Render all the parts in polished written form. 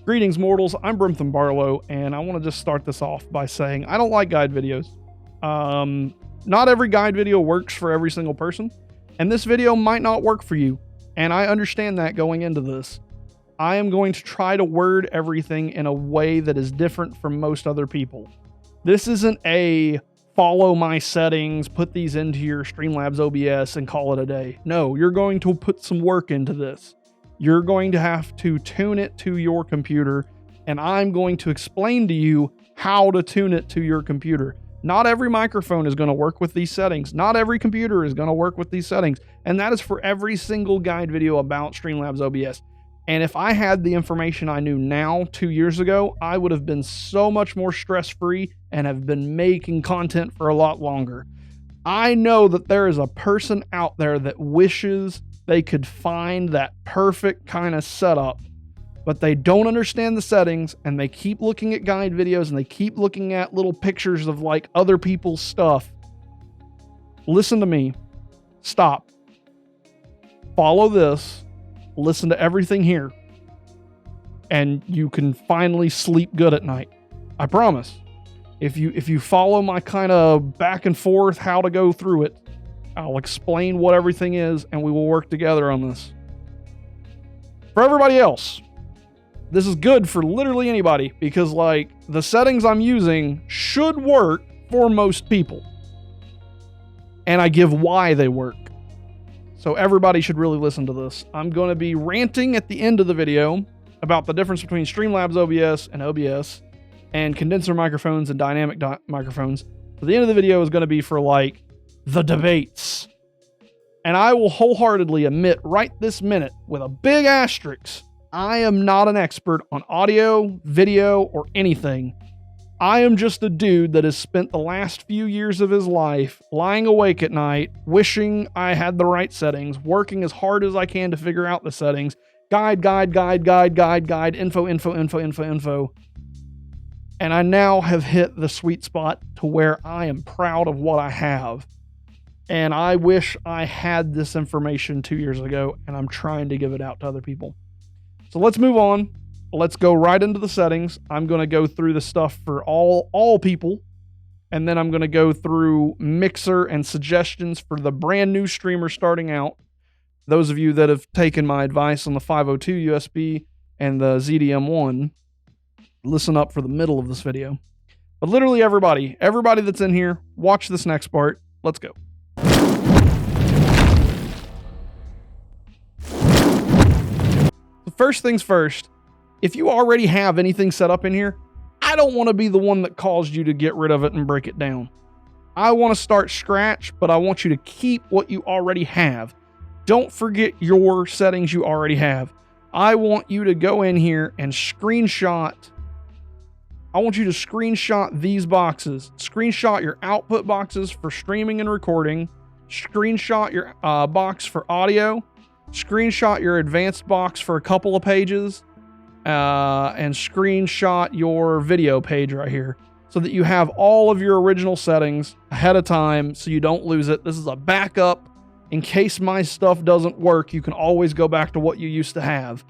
Greetings, mortals. I'm Brimthen Barlow, and I want to just start this off by saying I don't like guide videos. Not every guide video works for every single person, and this video might not work for you, and I understand that going into this. I am going to try to word everything in a way that is different from most other people. This isn't a follow my settings, put these into your Streamlabs OBS, and call it a day. No, you're going to put some work into this. You're going to have to tune it to your computer, and I'm going to explain to you how to tune it to your computer. Not every microphone is going to work with these settings. Not every computer is going to work with these settings. And that is for every single guide video about Streamlabs OBS. And if I had the information I knew now 2 years ago, I would have been so much more stress-free and have been making content for a lot longer. I know that there is a person out there that wishes they could find that perfect kind of setup, but they don't understand the settings, and they keep looking at guide videos and they keep looking at little pictures of like other people's stuff. Listen to me. Stop. Follow this. Listen to everything here, and you can finally sleep good at night. I promise. If you follow my kind of back and forth how to go through it, I'll explain what everything is, and we will work together on this. For everybody else, this is good for literally anybody, because like the settings I'm using should work for most people, and I give why they work. So everybody should really listen to this. I'm going to be ranting at the end of the video about the difference between Streamlabs OBS and OBS, and condenser microphones and dynamic microphones. So the end of the video is going to be for like the debates. And I will wholeheartedly admit right this minute, with a big asterisk, I am not an expert on audio, video, or anything. I am just a dude that has spent the last few years of his life lying awake at night, wishing I had the right settings, working as hard as I can to figure out the settings, guide, info. And I now have hit the sweet spot to where I am proud of what I have. And I wish I had this information 2 years ago, and I'm trying to give it out to other people. So let's move on. Let's go right into the settings. I'm going to go through the stuff for all people, and then I'm going to go through mixer and suggestions for the brand new streamer starting out. Those of you that have taken my advice on the 502 USB and the ZDM1, listen up for the middle of this video. But literally everybody that's in here, watch this next part. Let's go. First things first, if you already have anything set up in here, I don't want to be the one that caused you to get rid of it and break it down. I want to start scratch, but I want you to keep what you already have. Don't forget your settings you already have. I want you to go in here and screenshot. I want you to screenshot these boxes. Screenshot your output boxes for streaming and recording. Screenshot your box for audio. Screenshot your advanced box for a couple of pages, and screenshot your video page right here so that you have all of your original settings ahead of time so you don't lose it. This is a backup. In case my stuff doesn't work, you can always go back to what you used to have,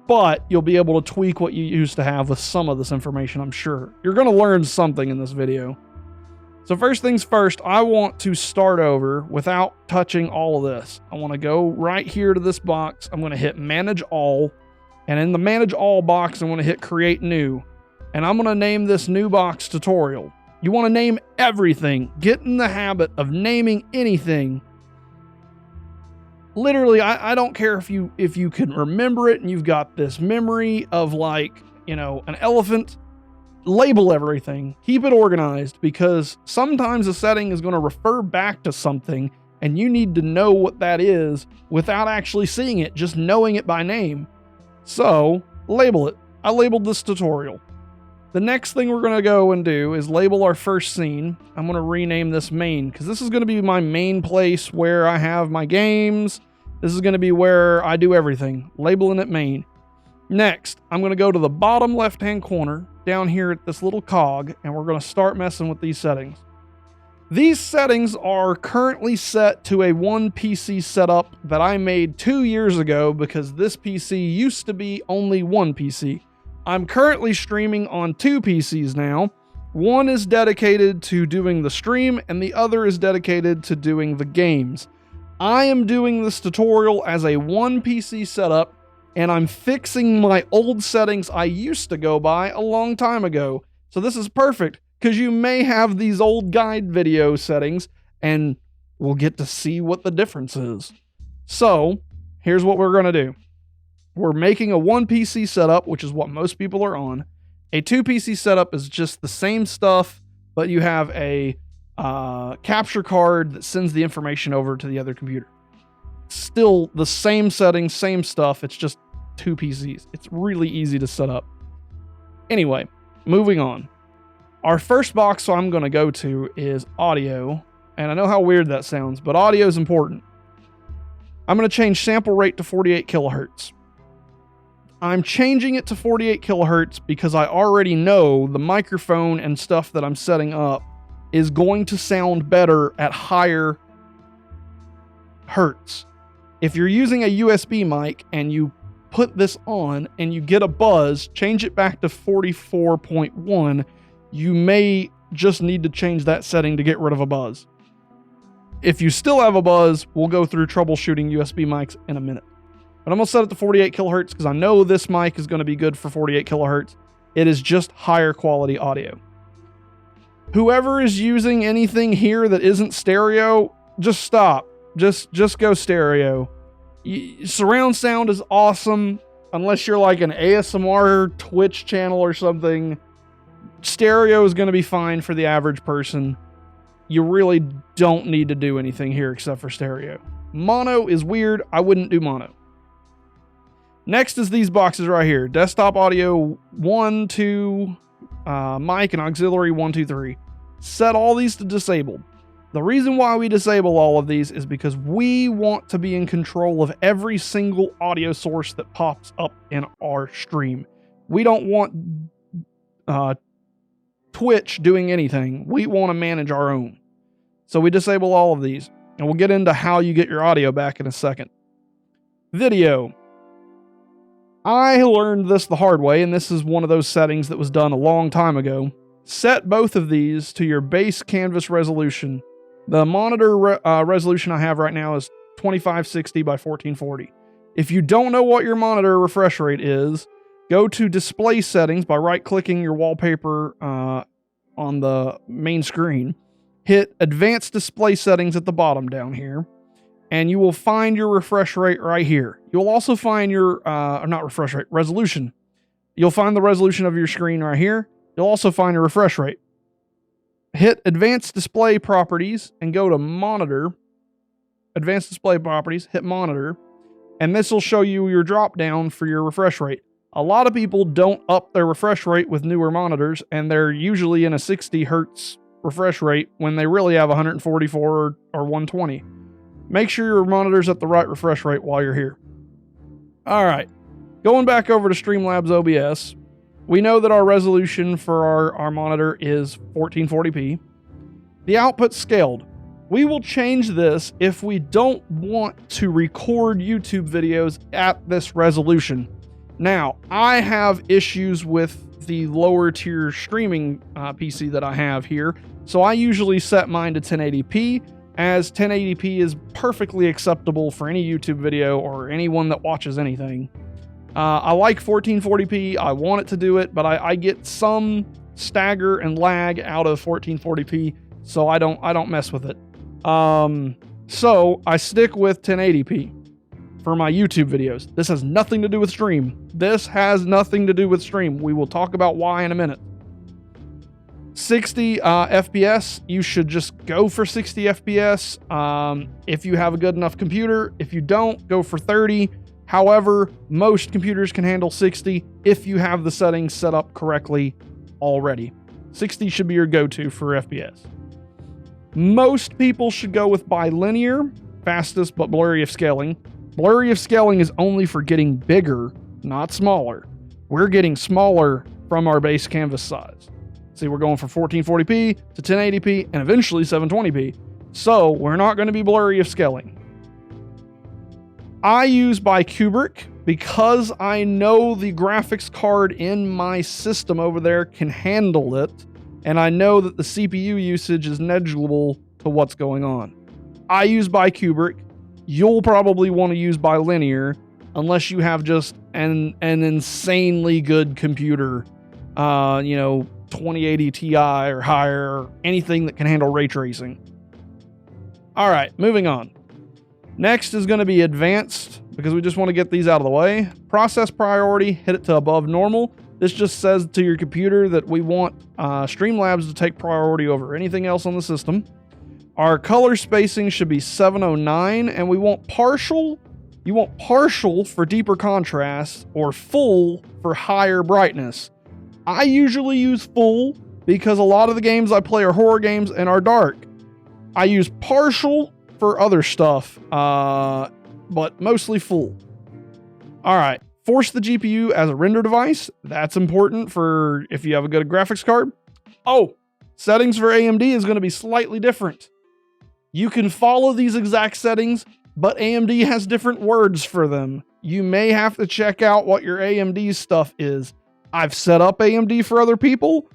but you'll be able to tweak what you used to have with some of this information, I'm sure. You're going to learn something in this video. So first things first, I want to start over without touching all of this. I want to go right here to this box. I'm going to hit Manage All. And in the Manage All box, I'm going to hit Create New. And I'm going to name this new box Tutorial. You want to name everything. Get in the habit of naming anything. Literally, I don't care if you can remember it and you've got this memory of like, you know, an elephant. Label everything. Keep it organized, because sometimes a setting is going to refer back to something and you need to know what that is without actually seeing it, just knowing it by name. So label it. I labeled this Tutorial. The next thing we're going to go and do is label our first scene. I'm going to rename this Main, because this is going to be my main place where I have my games. This is going to be where I do everything. Labeling it Main. Next, I'm going to go to the bottom left-hand corner down here at this little cog, and we're going to start messing with these settings. These settings are currently set to a one PC setup that I made 2 years ago, because this PC used to be only one PC. I'm currently streaming on 2 PCs now. One is dedicated to doing the stream, and the other is dedicated to doing the games. I am doing this tutorial as a 1 PC setup, and I'm fixing my old settings I used to go by a long time ago. So this is perfect, because you may have these old guide video settings, and we'll get to see what the difference is. So, here's what we're going to do. We're making a 1 PC setup, which is what most people are on. A 2 PC setup is just the same stuff, but you have a capture card that sends the information over to the other computer. Still the same settings, same stuff, it's just 2 PCs. It's really easy to set up. Anyway, moving on. Our first box I'm going to go to is audio, and I know how weird that sounds, but audio is important. I'm going to change sample rate to 48 kilohertz. I'm changing it to 48 kilohertz because I already know the microphone and stuff that I'm setting up is going to sound better at higher hertz. If you're using a USB mic and you put this on and you get a buzz, change it back to 44.1, you may just need to change that setting to get rid of a buzz. If you still have a buzz, we'll go through troubleshooting USB mics in a minute. But I'm going to set it to 48 kilohertz because I know this mic is going to be good for 48 kilohertz. It is just higher quality audio. Whoever is using anything here that isn't stereo, just stop. Just go stereo. Surround sound is awesome unless you're like an ASMR Twitch channel or something. Stereo is going to be fine for the average person. You really don't need to do anything here except for stereo. Mono is weird. I wouldn't do mono. Next is these boxes right here. Desktop audio 1, 2, mic and auxiliary 1, 2, 3. Set all these to disabled. The reason why we disable all of these is because we want to be in control of every single audio source that pops up in our stream. We don't want Twitch doing anything. We want to manage our own. So we disable all of these. And we'll get into how you get your audio back in a second. Video. I learned this the hard way, and this is one of those settings that was done a long time ago. Set both of these to your base canvas resolution. The monitor resolution I have right now is 2560 by 1440. If you don't know what your monitor refresh rate is, go to display settings by right-clicking your wallpaper on the main screen. Hit advanced display settings at the bottom down here, and you will find your refresh rate right here. You'll also find your, not refresh rate, resolution. You'll find the resolution of your screen right here. You'll also find your refresh rate. Hit advanced display properties and go to monitor. Advanced display properties, hit monitor, and this will show you your drop down for your refresh rate. A lot of people don't up their refresh rate with newer monitors, and they're usually in a 60 hertz refresh rate when they really have 144 or 120. Make sure your monitor's at the right refresh rate while you're here. All right, going back over to Streamlabs OBS, we know that our resolution for our monitor is 1440p. The output's scaled. We will change this if we don't want to record YouTube videos at this resolution. Now, I have issues with the lower tier streaming PC that I have here, so I usually set mine to 1080p, as 1080p is perfectly acceptable for any YouTube video or anyone that watches anything. I like 1440p, I want it to do it, but I get some stagger and lag out of 1440p, so I don't mess with it. So I stick with 1080p for my YouTube videos. This has nothing to do with stream. This has nothing to do with stream. We will talk about why in a minute. 60 FPS, you should just go for 60 FPS if you have a good enough computer. If you don't, go for 30. However, most computers can handle 60 if you have the settings set up correctly already. 60 should be your go-to for FPS. Most people should go with bilinear, fastest but blurry of scaling. Blurry of scaling is only for getting bigger, not smaller. We're getting smaller from our base canvas size. See, we're going from 1440p to 1080p and eventually 720p. So we're not going to be blurry of scaling. I use by Kubrick because I know the graphics card in my system over there can handle it, and I know that the CPU usage is negligible to what's going on. I use by Kubrick. You'll probably want to use by linear unless you have just an insanely good computer, 2080 Ti or higher, anything that can handle ray tracing. All right, moving on. Next is going to be advanced, because we just want to get these out of the way. Process priority, hit it to above normal. This just says to your computer that we want Streamlabs to take priority over anything else on the system. Our color spacing should be 709, and we want partial. You want partial for deeper contrast or full for higher brightness. I usually use full because a lot of the games I play are horror games and are dark. I use partial for other stuff, but mostly full. All right, force the GPU as a render device. That's important for if you have a good graphics card. Oh, settings for AMD is going to be slightly different. You can follow these exact settings, but AMD has different words for them. You may have to check out what your AMD stuff is. I've set up AMD for other people.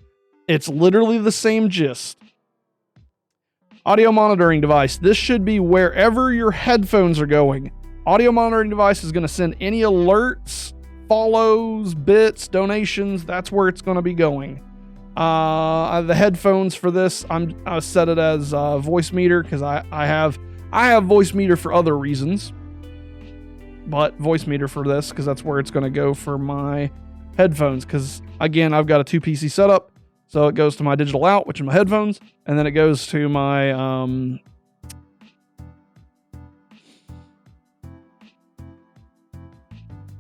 It's literally the same gist. Audio monitoring device. This should be wherever your headphones are going. Audio monitoring device is going to send any alerts, follows, bits, donations. That's where it's going to be going. The headphones for this, I set it as voice meter because I have voice meter for other reasons, but voice meter for this because that's where it's going to go for my headphones. Because again, I've got a 2 PC setup, so it goes to my digital out, which is my headphones, and then it goes to my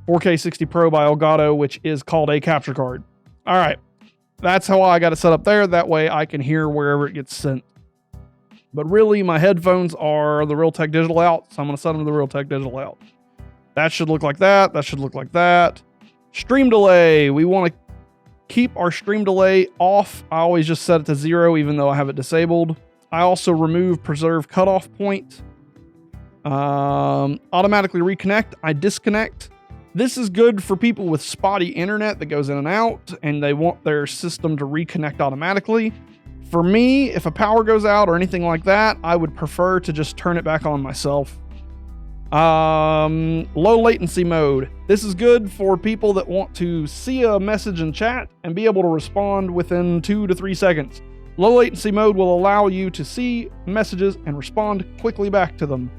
4K 60 Pro by Elgato, which is called a capture card. All right. That's how I got it set up there. That way I can hear wherever it gets sent. But really, my headphones are the Realtek digital out, so I'm going to set them to the Realtek digital out. That should look like that. That should look like that. Stream delay. We want to keep our stream delay off. I always just set it to 0, even though I have it disabled. I also remove preserve cutoff point. Automatically reconnect. I disconnect. This is good for people with spotty internet that goes in and out, and they want their system to reconnect automatically. For me, if a power goes out or anything like that, I would prefer to just turn it back on myself. Low latency mode. This is good for people that want to see a message in chat and be able to respond within 2 to 3 seconds. Low latency mode will allow you to see messages and respond quickly back to them.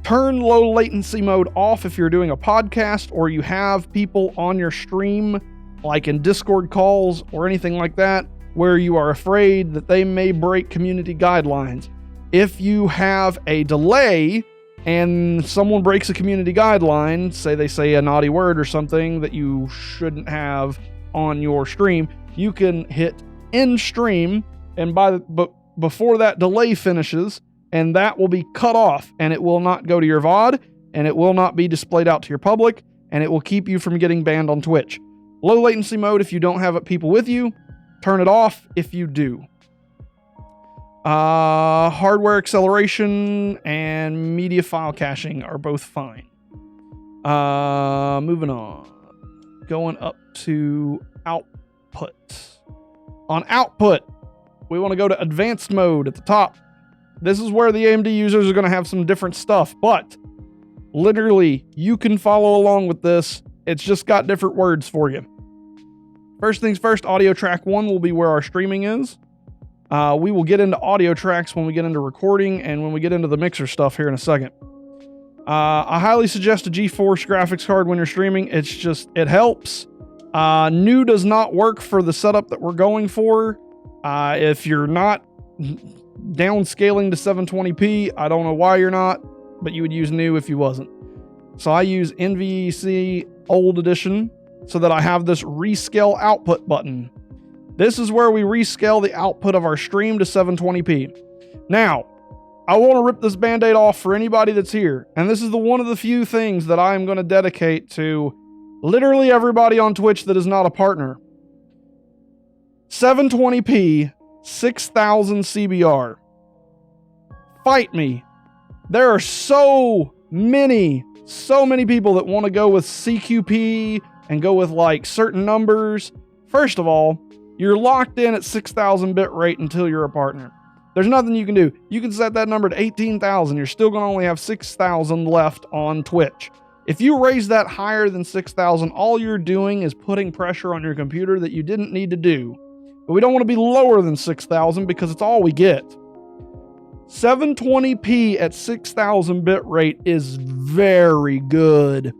Turn low latency mode off if you're doing a podcast or you have people on your stream, like in Discord calls or anything like that, where you are afraid that they may break community guidelines. If you have a delay and someone breaks a community guideline, say they say a naughty word or something that you shouldn't have on your stream, you can hit end stream, and before that delay finishes, and that will be cut off, and it will not go to your VOD, and it will not be displayed out to your public, and it will keep you from getting banned on Twitch. Low latency mode if you don't have people with you. Turn it off if you do. Hardware acceleration and media file caching are both fine. Moving on. Going up to output. On output, we want to go to advanced mode at the top. This is where the AMD users are going to have some different stuff, but literally, you can follow along with this. It's just got different words for you. First things first, audio track 1 will be where our streaming is. We will get into audio tracks when we get into recording and when we get into the mixer stuff here in a second. I highly suggest a GeForce graphics card when you're streaming. It helps. New does not work for the setup that we're going for. If you're not downscaling to 720p, I don't know why you're not, but you would use new if you wasn't. So I use NVEC old edition so that I have this rescale output button. This is where we rescale the output of our stream to 720p. Now, I want to rip this band-aid off for anybody that's here, and this is one of the few things that I am going to dedicate to literally everybody on Twitch that is not a partner. 720p, 6000 CBR. Fight me. There are so many people that want to go with CQP and go with like certain numbers. First of all, you're locked in at 6,000 bit rate until you're a partner. There's nothing you can do. You can set that number to 18,000. You're still going to only have 6,000 left on Twitch. If you raise that higher than 6,000, all you're doing is putting pressure on your computer that you didn't need to do. But we don't want to be lower than 6,000 because it's all we get. 720p at 6,000 bit rate is very good.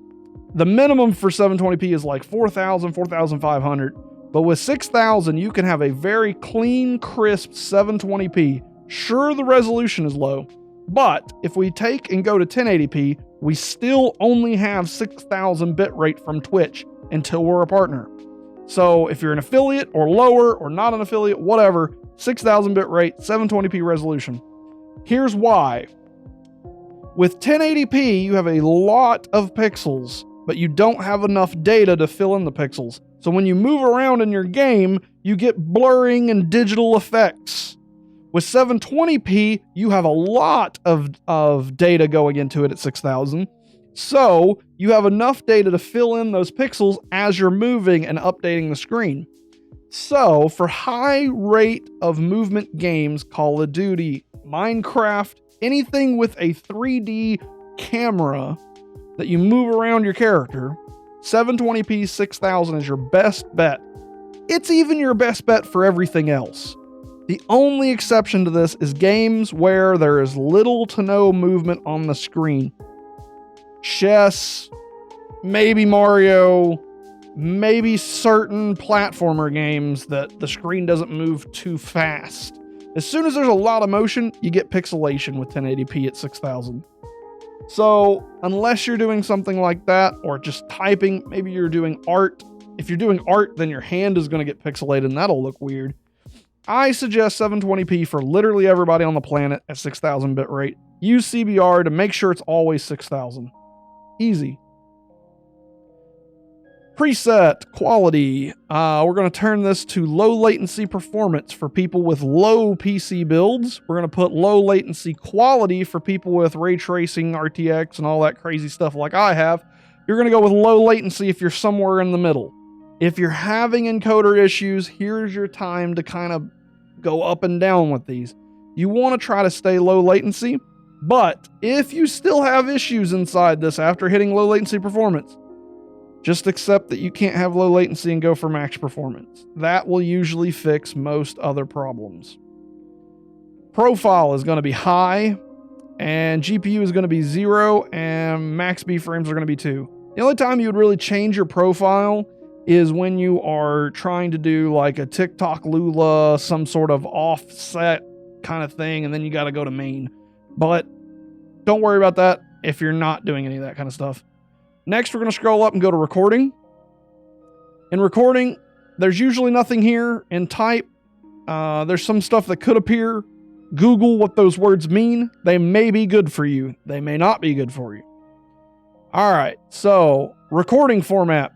The minimum for 720p is like 4,000, 4,500. But with 6,000, you can have a very clean, crisp 720p. Sure, the resolution is low, but if we take and go to 1080p, we still only have 6,000 bit rate from Twitch until we're a partner. So if you're an affiliate or lower or not an affiliate, whatever, 6,000 bit rate, 720p resolution. Here's why. With 1080p, you have a lot of pixels, but you don't have enough data to fill in the pixels. So when you move around in your game, you get blurring and digital effects. With 720p, you have a lot of data going into it at 6,000. So you have enough data to fill in those pixels as you're moving and updating the screen. So for high rate of movement games, Call of Duty, Minecraft, anything with a 3D camera that you move around your character, 720p 6,000 is your best bet. It's even your best bet for everything else. The only exception to this is games where there is little to no movement on the screen. Chess, maybe Mario, maybe certain platformer games that the screen doesn't move too fast. As soon as there's a lot of motion, you get pixelation with 1080p at 6,000. So unless you're doing something like that, or just typing, maybe you're doing art. If you're doing art, then your hand is going to get pixelated and that'll look weird. I suggest 720p for literally everybody on the planet at 6,000 bit rate. Use CBR to make sure it's always 6,000. Easy. Preset quality. We're going to turn this to low latency performance for people with low PC builds. We're going to put low latency quality for people with ray tracing, RTX, and all that crazy stuff like I have. You're going to go with low latency if you're somewhere in the middle. If you're having encoder issues, here's your time to kind of go up and down with these. You want to try to stay low latency, but if you still have issues inside this after hitting low latency performance, just accept that you can't have low latency and go for max performance. That will usually fix most other problems. Profile is going to be high, and GPU is going to be 0, and max B frames are going to be 2. The only time you would really change your profile is when you are trying to do like a TikTok Lula, some sort of offset kind of thing, and then you got to go to main. But don't worry about that if you're not doing any of that kind of stuff. Next, we're going to scroll up and go to recording. In recording, there's usually nothing here. In type, there's some stuff that could appear. Google what those words mean. They may be good for you. They may not be good for you. All right, so recording format.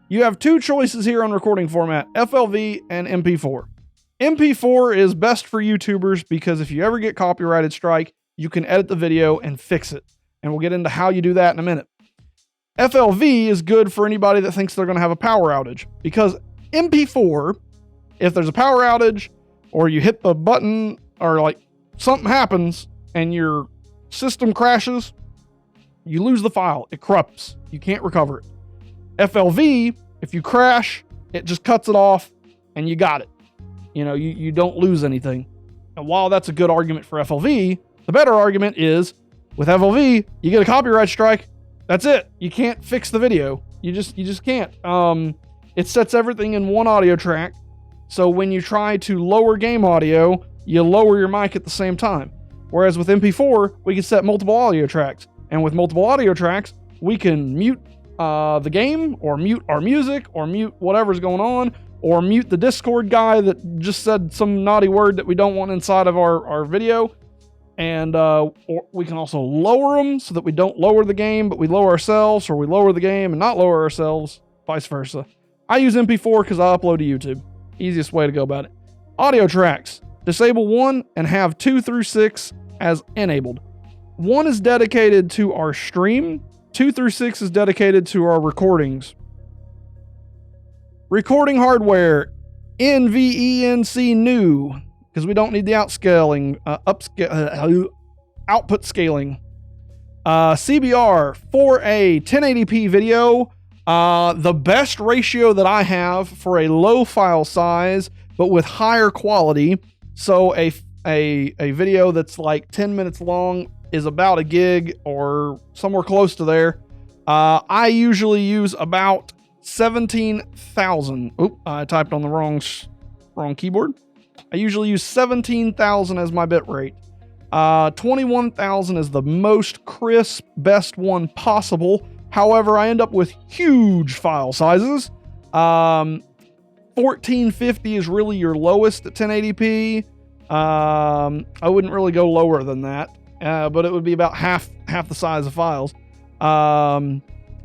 You have two choices here on recording format, FLV and MP4. MP4 is best for YouTubers because if you ever get copyrighted strike, you can edit the video and fix it. And we'll get into how you do that in a minute. FLV is good for anybody that thinks they're going to have a power outage, because MP4, if there's a power outage or you hit the button or like something happens and your system crashes, you lose the file. It corrupts. You can't recover it. FLV, if you crash, it just cuts it off and you got it. You know, you don't lose anything. And while that's a good argument for FLV, the better argument is with FLV, you get a copyright strike. That's it. You can't fix the video. You just can't. It sets everything in one audio track. So when you try to lower game audio, you lower your mic at the same time. Whereas with MP4, we can set multiple audio tracks. And with multiple audio tracks, we can mute the game, or mute our music, or mute whatever's going on, or mute the Discord guy that just said some naughty word that we don't want inside of our video. And or we can also lower them so that we don't lower the game, but we lower ourselves, or we lower the game and not lower ourselves, vice versa. I use MP4 because I upload to YouTube. Easiest way to go about it. Audio tracks. Disable 1 and have 2 through 6 as enabled. 1 is dedicated to our stream. 2 through 6 is dedicated to our recordings. Recording hardware, NVENC new, because we don't need the output scaling. CBR 4A 1080p video. The best ratio that I have for a low file size, but with higher quality. So a video that's like 10 minutes long is about a gig or somewhere close to there. I usually use about 17,000. Oop, I typed on the wrong keyboard. I usually use 17,000 as my bit rate. 21,000 is the most crisp, best one possible. However, I end up with huge file sizes. 1450 is really your lowest at 1080p. I wouldn't really go lower than that, but it would be about half the size of files.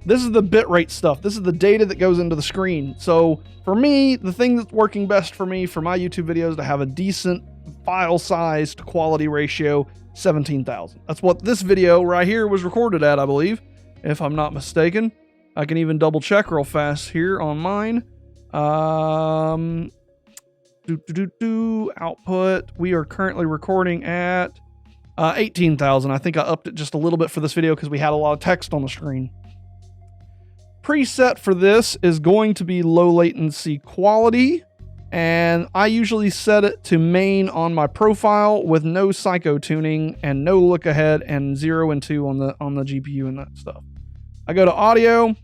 This is the bitrate stuff. This is the data that goes into the screen. So for me, the thing that's working best for me for my YouTube videos to have a decent file size to quality ratio, 17,000. That's what this video right here was recorded at, I believe, if I'm not mistaken. I can even double check real fast here on mine. Output. We are currently recording at 18,000. I think I upped it just a little bit for this video because we had a lot of text on the screen. Preset for this is going to be low latency quality, and I usually set it to main on my profile with no psycho tuning and no look ahead and 0 and 2 on the GPU and that stuff. I go to audio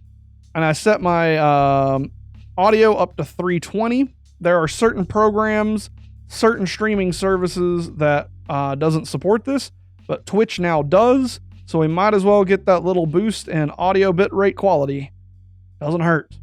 and I set my audio up to 320. There are certain programs, certain streaming services that doesn't support this, but Twitch now does, so we might as well get that little boost in audio bitrate quality. Doesn't hurt.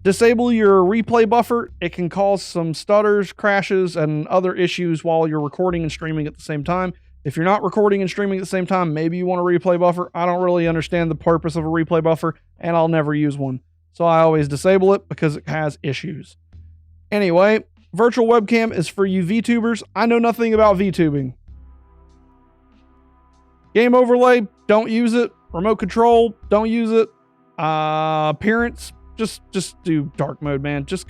Disable your replay buffer. It can cause some stutters, crashes, and other issues while you're recording and streaming at the same time. If you're not recording and streaming at the same time, maybe you want a replay buffer. I don't really understand the purpose of a replay buffer, and I'll never use one. So I always disable it because it has issues. Anyway, virtual webcam is for you VTubers. I know nothing about VTubing. Game overlay, don't use it. Remote control, don't use it. Appearance, just do dark mode, man. Just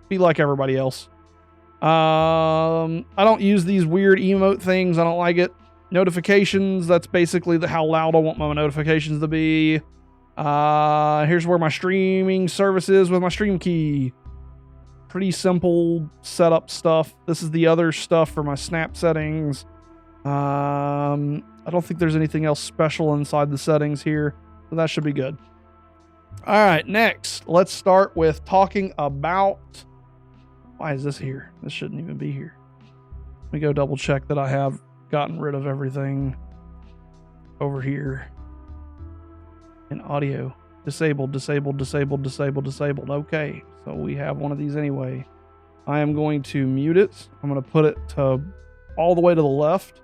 be like everybody else. I don't use these weird emote things. I don't like it. Notifications, that's basically how loud I want my notifications to be. Here's where my streaming service is with my stream key. Pretty simple setup stuff. This is the other stuff for my snap settings. I don't think there's anything else special inside the settings here, so that should be good. All right, next, let's start with talking about... Why is this here? This shouldn't even be here. Let me go double check that I have gotten rid of everything over here. In audio. Disabled. Okay, so we have one of these anyway. I am going to mute it. I'm going to put it to all the way to the left,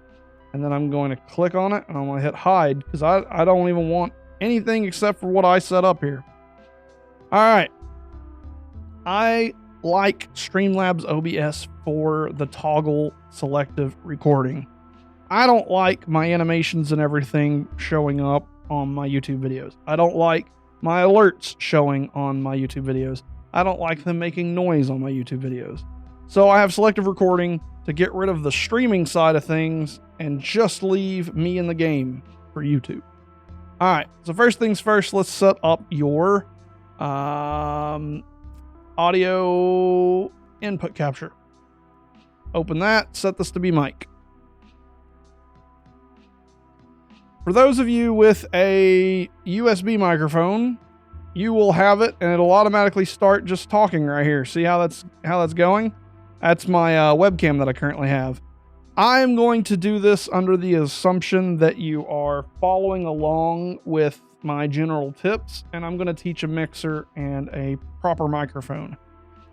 and then I'm going to click on it, and I'm going to hit hide, because I don't even want anything except for what I set up here. All right. I like Streamlabs OBS for the toggle selective recording. I don't like my animations and everything showing up on my YouTube videos. I don't like my alerts showing on my YouTube videos. I don't like them making noise on my YouTube videos. So I have selective recording to get rid of the streaming side of things and just leave me in the game for YouTube. All right, so first things first, let's set up your audio input capture. Open that, set this to be mic. For those of you with a USB microphone, you will have it and it'll automatically start just talking right here. See how that's going? That's my webcam that I currently have. I'm going to do this under the assumption that you are following along with my general tips, and I'm going to teach a mixer and a proper microphone.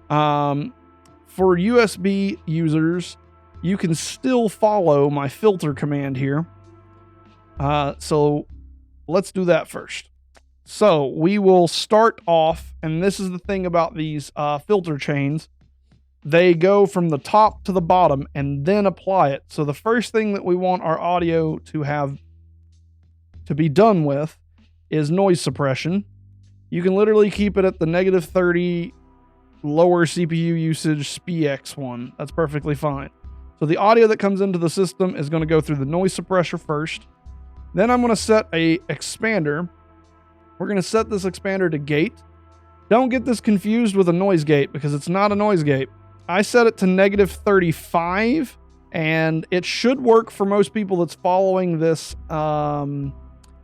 For USB users, you can still follow my filter command here. So let's do that first. So we will start off, and this is the thing about these filter chains. they go from the top to the bottom and then apply it. So the first thing that we want our audio to be done with is noise suppression. You can literally keep it at the -30 lower CPU usage SPX one. That's perfectly fine. So the audio that comes into the system is going to go through the noise suppressor first. Then I'm going to set a expander. We're going to set this expander to gate. Don't get this confused with a noise gate because it's not a noise gate. I set it to -35 and it should work for most people that's following this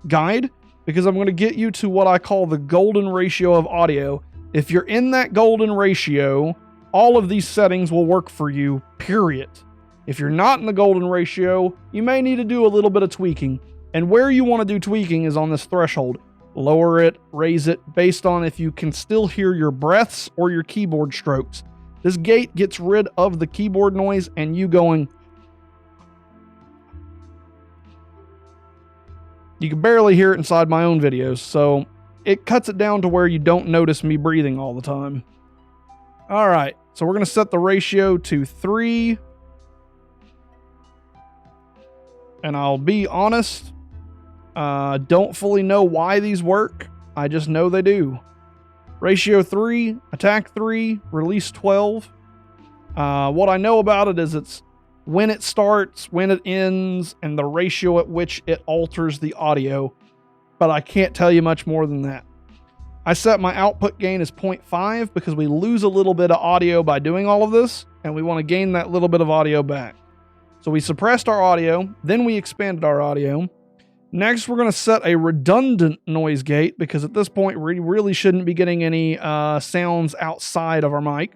guide, because I'm going to get you to what I call the golden ratio of audio. If you're in that golden ratio, all of these settings will work for you, period. If you're not in the golden ratio, you may need to do a little bit of tweaking. And where you want to do tweaking is on this threshold. Lower it, raise it, based on if you can still hear your breaths or your keyboard strokes. This gate gets rid of the keyboard noise and you going. You can barely hear it inside my own videos, so it cuts it down to where you don't notice me breathing all the time. All right, so we're going to set the ratio to 3. And I'll be honest, don't fully know why these work. I just know they do. Ratio 3, attack 3, release 12. What I know about it is it's when it starts, when it ends, and the ratio at which it alters the audio. But I can't tell you much more than that. I set my output gain as 0.5 because we lose a little bit of audio by doing all of this, and we want to gain that little bit of audio back. So we suppressed our audio, then we expanded our audio. Next, we're going to set a redundant noise gate because at this point, we really shouldn't be getting any sounds outside of our mic.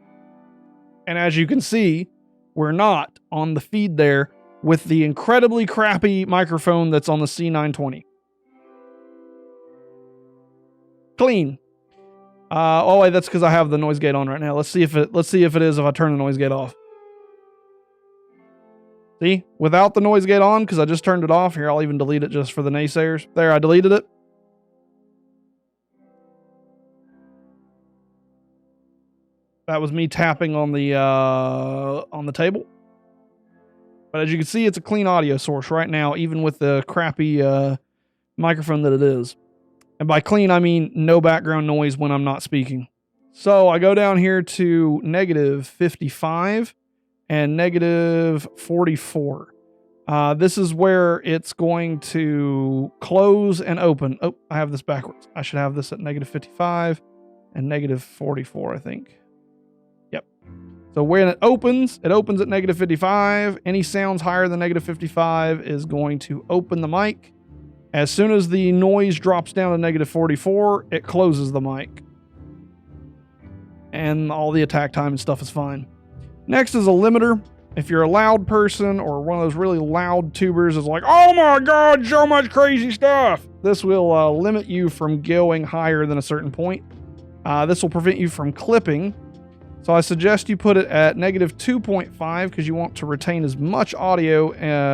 And as you can see, we're not on the feed there with the incredibly crappy microphone that's on the C920. Clean. Oh wait, that's because I have the noise gate on right now. Let's see if it is if I turn the noise gate off. See, without the noise gate on, because I just turned it off. Here, I'll even delete it just for the naysayers. There, I deleted it. That was me tapping on the table. But as you can see, it's a clean audio source right now, even with the crappy microphone that it is. And by clean, I mean no background noise when I'm not speaking. So I go down here to -55 and -44. This is where it's going to close and open. Oh, I have this backwards. I should have this at -55 and -44, I think. Yep. So when it opens at -55. Any sounds higher than -55 is going to open the mic. As soon as the noise drops down to -44, it closes the mic. And all the attack time and stuff is fine. Next is a limiter. If you're a loud person or one of those really loud tubers is like, oh my God, so much crazy stuff. This will limit you from going higher than a certain point. This will prevent you from clipping. So I suggest you put it at -2.5 because you want to retain as much audio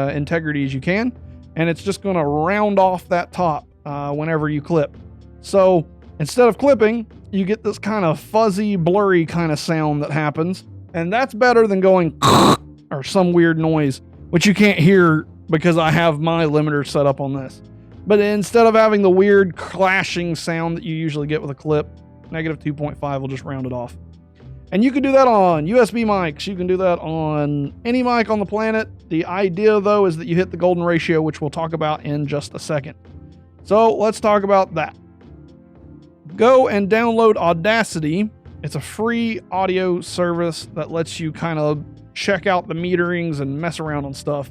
integrity as you can. And it's just going to round off that top whenever you clip. So instead of clipping, you get this kind of fuzzy, blurry kind of sound that happens. And that's better than going or some weird noise, which you can't hear because I have my limiter set up on this. But instead of having the weird clashing sound that you usually get with a clip, -2.5 will just round it off. And you can do that on USB mics. You can do that on any mic on the planet. The idea, though, is that you hit the golden ratio, which we'll talk about in just a second. So let's talk about that. Go and download Audacity. It's a free audio service that lets you kind of check out the meterings and mess around on stuff.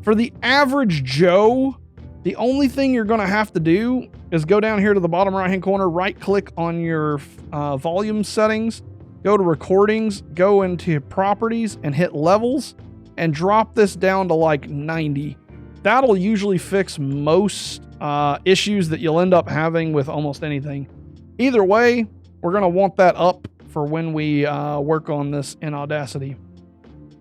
For the average Joe, the only thing you're going to have to do is go down here to the bottom right-hand corner, right-click on your volume settings, go to recordings, go into properties and hit levels and drop this down to like 90. That'll usually fix most issues that you'll end up having with almost anything. Either way, we're going to want that up for when we work on this in Audacity.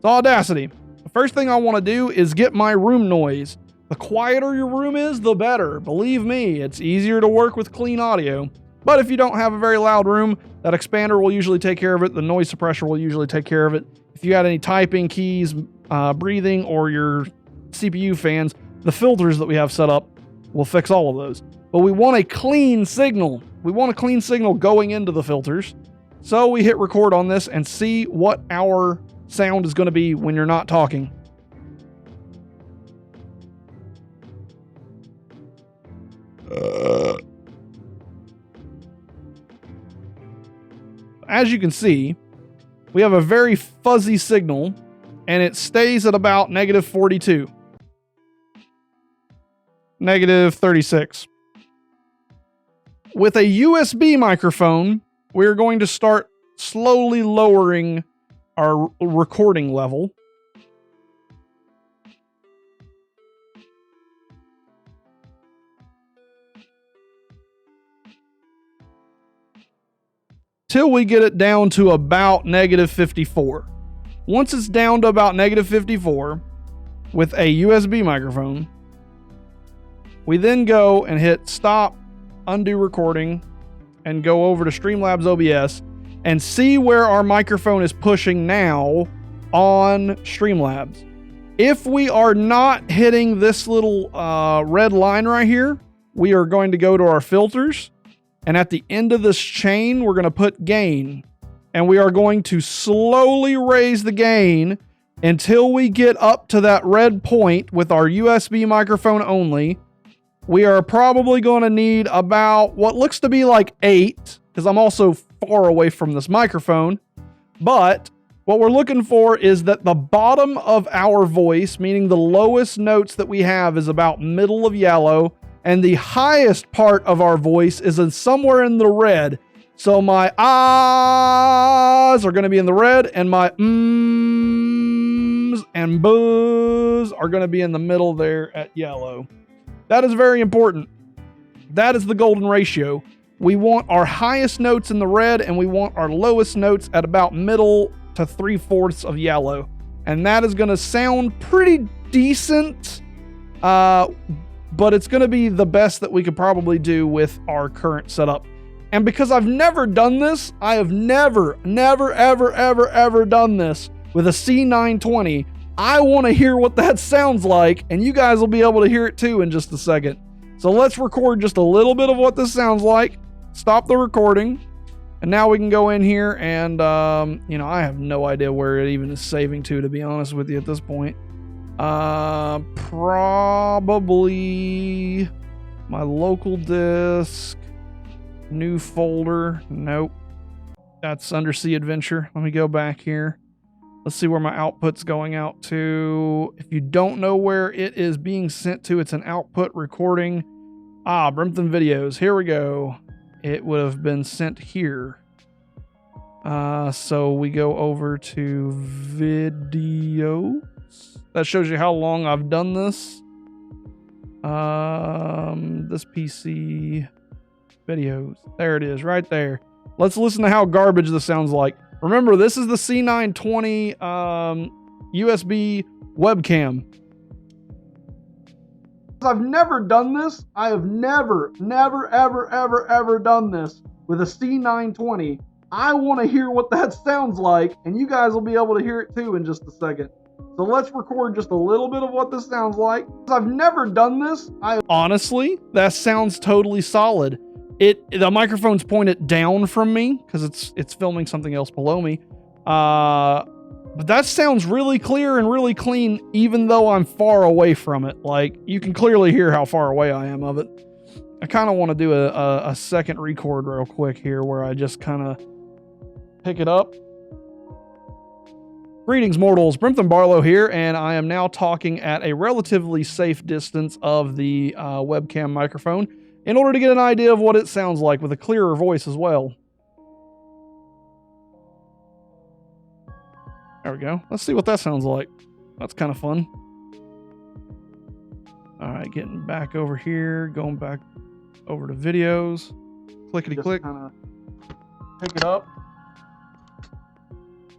So Audacity, the first thing I want to do is get my room noise. The quieter your room is, the better. Believe me, it's easier to work with clean audio. But if you don't have a very loud room, that expander will usually take care of it. The noise suppressor will usually take care of it. If you got any typing, keys, breathing, or your CPU fans, the filters that we have set up will fix all of those. But we want a clean signal. We want a clean signal going into the filters. So we hit record on this and see what our sound is going to be when you're not talking. As you can see, we have a very fuzzy signal, and it stays at about negative 42. Negative 36. With a USB microphone, we're going to start slowly lowering our recording level. Till we get it down to about negative 54. Once it's down to about negative 54 with a USB microphone, we then go and hit stop, undo recording, and go over to Streamlabs OBS and see where our microphone is pushing now on Streamlabs. If we are not hitting this little red line right here, we are going to go to our filters, and at the end of this chain, we're going to put gain, and we are going to slowly raise the gain until we get up to that red point with our USB microphone only. We are probably going to need about what looks to be like 8, because I'm also far away from this microphone. But what we're looking for is that the bottom of our voice, meaning the lowest notes that we have, is about middle of yellow, and the highest part of our voice is somewhere in the red. So my ahs are going to be in the red, and my mms and boos are going to be in the middle there at yellow. That is very important. That is the golden ratio. We want our highest notes in the red, and we want our lowest notes at about middle to 3/4 of yellow. And that is going to sound pretty decent, but it's going to be the best that we could probably do with our current setup. And because I've never done this, I have never, ever done this with a C920, I want to hear what that sounds like, and you guys will be able to hear it too in just a second. So let's record just a little bit of what this sounds like. Stop the recording. And now we can go in here and, I have no idea where it even is saving to be honest with you at this point. Probably my local disk, new folder. Nope. That's Undersea Adventure. Let me go back here. Let's see where my output's going out to. If you don't know where it is being sent to, it's an output recording. Brimthen videos. Here we go. It would have been sent here. So we go over to videos. That shows you how long I've done this. This PC videos. There it is, right there. Let's listen to how garbage this sounds like. Remember, this is the C920 USB webcam. I've never done this. I have never, ever done this with a C920. I want to hear what that sounds like, and you guys will be able to hear it too in just a second. So let's record just a little bit of what this sounds like. I've never done this. Honestly, that sounds totally solid. The microphone's pointed down from me because it's filming something else below me. But that sounds really clear and really clean, even though I'm far away from it. Like, you can clearly hear how far away I am of it. I kind of want to do a second record real quick here where I just kind of pick it up. Greetings, mortals. Brimthen Barlow here, and I am now talking at a relatively safe distance of the webcam microphone in order to get an idea of what it sounds like with a clearer voice as well. There we go. Let's see what that sounds like. That's kind of fun. All right, getting back over here, going back over to videos. Clickety click. Kind of pick it up.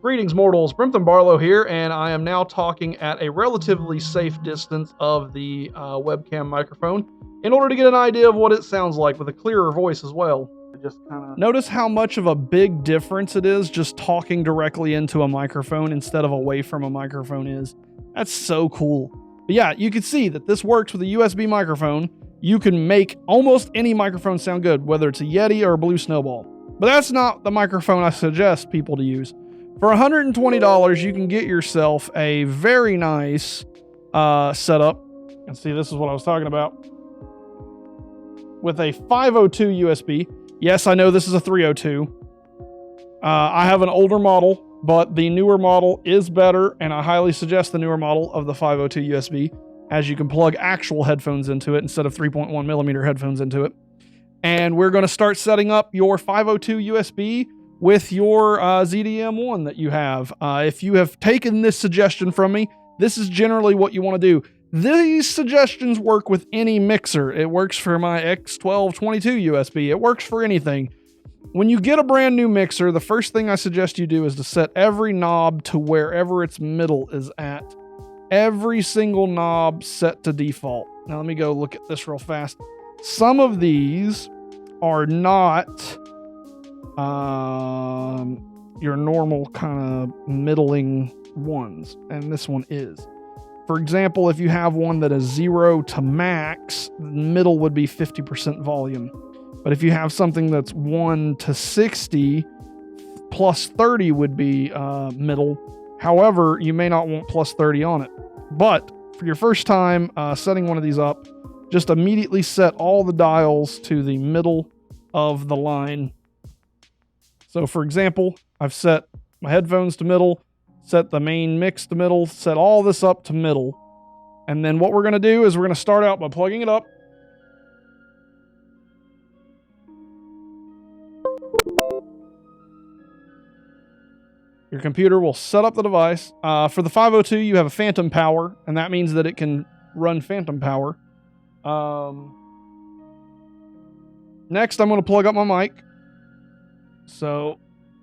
Greetings, mortals. Brimthen Barlow here, and I am now talking at a relatively safe distance of the webcam microphone in order to get an idea of what it sounds like with a clearer voice as well. Just kind of notice how much of a big difference it is just talking directly into a microphone instead of away from a microphone is. That's so cool. But yeah, you can see that this works with a USB microphone. You can make almost any microphone sound good, whether it's a Yeti or a Blue Snowball. But that's not the microphone I suggest people to use. For $120, you can get yourself a very nice setup. And see, this is what I was talking about. With a 502 USB. Yes, I know this is a 302. I have an older model, but the newer model is better, and I highly suggest the newer model of the 502 USB, as you can plug actual headphones into it instead of 3.1 millimeter headphones into it. And we're going to start setting up your 502 USB with your ZDM1 that you have. If you have taken this suggestion from me, this is generally what you want to do. These suggestions work with any mixer. It works for my X1222 USB. It works for anything. When you get a brand new mixer, the first thing I suggest you do is to set every knob to wherever its middle is at. Every single knob set to default. Now let me go look at this real fast. Some of these are not your normal kind of middling ones, and this one is. For example, if you have one that is 0 to max, middle would be 50% volume. But if you have something that's 1 to 60, plus 30 would be middle. However, you may not want plus 30 on it. But for your first time setting one of these up, just immediately set all the dials to the middle of the line. So for example, I've set my headphones to middle, set the main mix to middle, set all this up to middle. And then what we're going to do is we're going to start out by plugging it up. Your computer will set up the device. For the 502, you have a phantom power, and that means that it can run phantom power. Next, I'm going to plug up my mic. So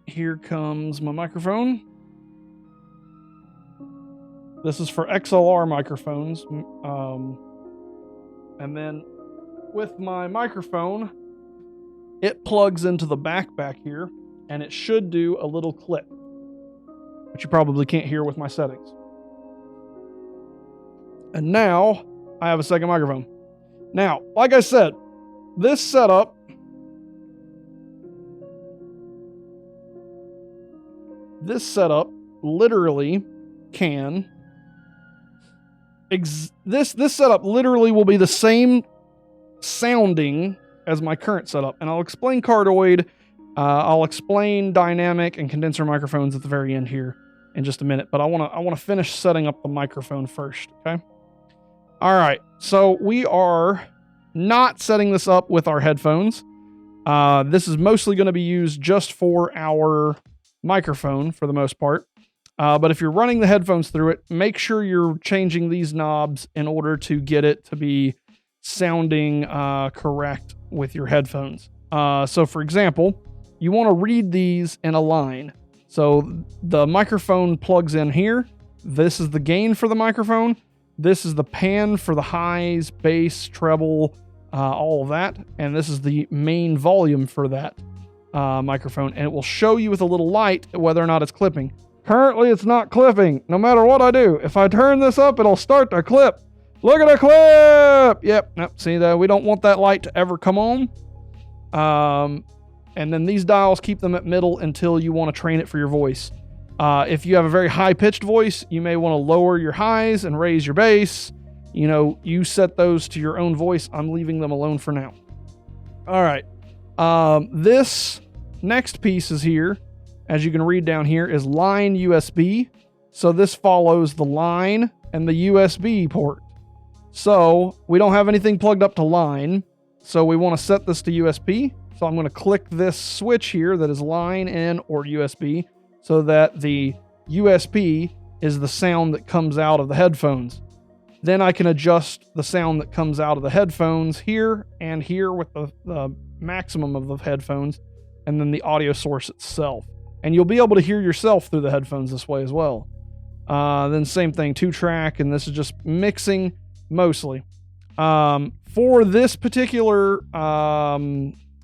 here comes my microphone. This is for XLR microphones. And then with my microphone, it plugs into the back here, and it should do a little clip, which you probably can't hear with my settings. And now I have a second microphone. Now, like I said, this setup literally can this setup literally will be the same sounding as my current setup, and I'll explain cardioid, I'll explain dynamic and condenser microphones at the very end here in just a minute, but I want to finish setting up the microphone first, okay? All right, so we are not setting this up with our headphones. This is mostly going to be used just for our microphone for the most part. But if you're running the headphones through it, make sure you're changing these knobs in order to get it to be sounding correct with your headphones. So for example, you want to read these in a line. So the microphone plugs in here. This is the gain for the microphone. This is the pan for the highs, bass, treble, all of that. And this is the main volume for that microphone. And it will show you with a little light whether or not it's clipping. Currently, it's not clipping, no matter what I do. If I turn this up, it'll start to clip. Look at the clip! Yep, see that? We don't want that light to ever come on. And then these dials, keep them at middle until you want to train it for your voice. If you have a very high-pitched voice, you may want to lower your highs and raise your bass. You know, you set those to your own voice. I'm leaving them alone for now. All right. This next piece is here. As you can read down here, is line USB. So this follows the line and the USB port. So we don't have anything plugged up to line. So we want to set this to USB. So I'm going to click this switch here that is line in or USB so that the USB is the sound that comes out of the headphones. Then I can adjust the sound that comes out of the headphones here and here with the maximum of the headphones, and then the audio source itself. And you'll be able to hear yourself through the headphones this way as well. Then same thing, 2-track, and this is just mixing mostly. For this particular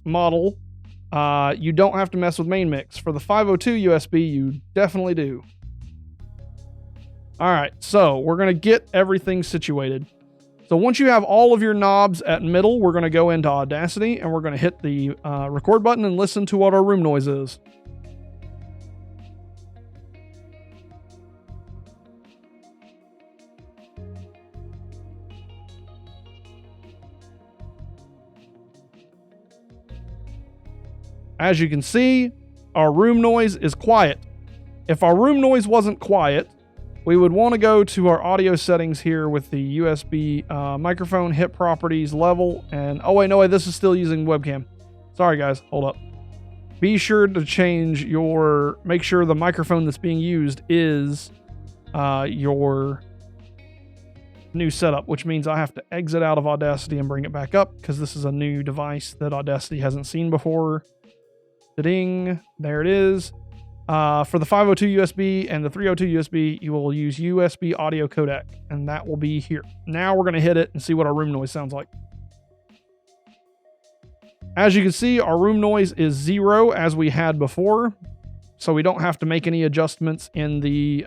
model you don't have to mess with main mix. For the 502 USB, you definitely do. All right, so we're going to get everything situated. So once you have all of your knobs at middle, we're going to go into Audacity and we're going to hit the record button and listen to what our room noise is. As you can see, our room noise is quiet. If our room noise wasn't quiet, we would want to go to our audio settings here with the USB microphone, hit properties, level, and oh wait, no way, this is still using webcam. Sorry guys, hold up. Be sure to change make sure the microphone that's being used is your new setup, which means I have to exit out of Audacity and bring it back up because this is a new device that Audacity hasn't seen before. Ding, there it is. For the 502 USB and the 302 USB, you will use USB audio codec, and that will be here. Now we're going to hit it and see what our room noise sounds like. As you can see, our room noise is 0 as we had before, so we don't have to make any adjustments in the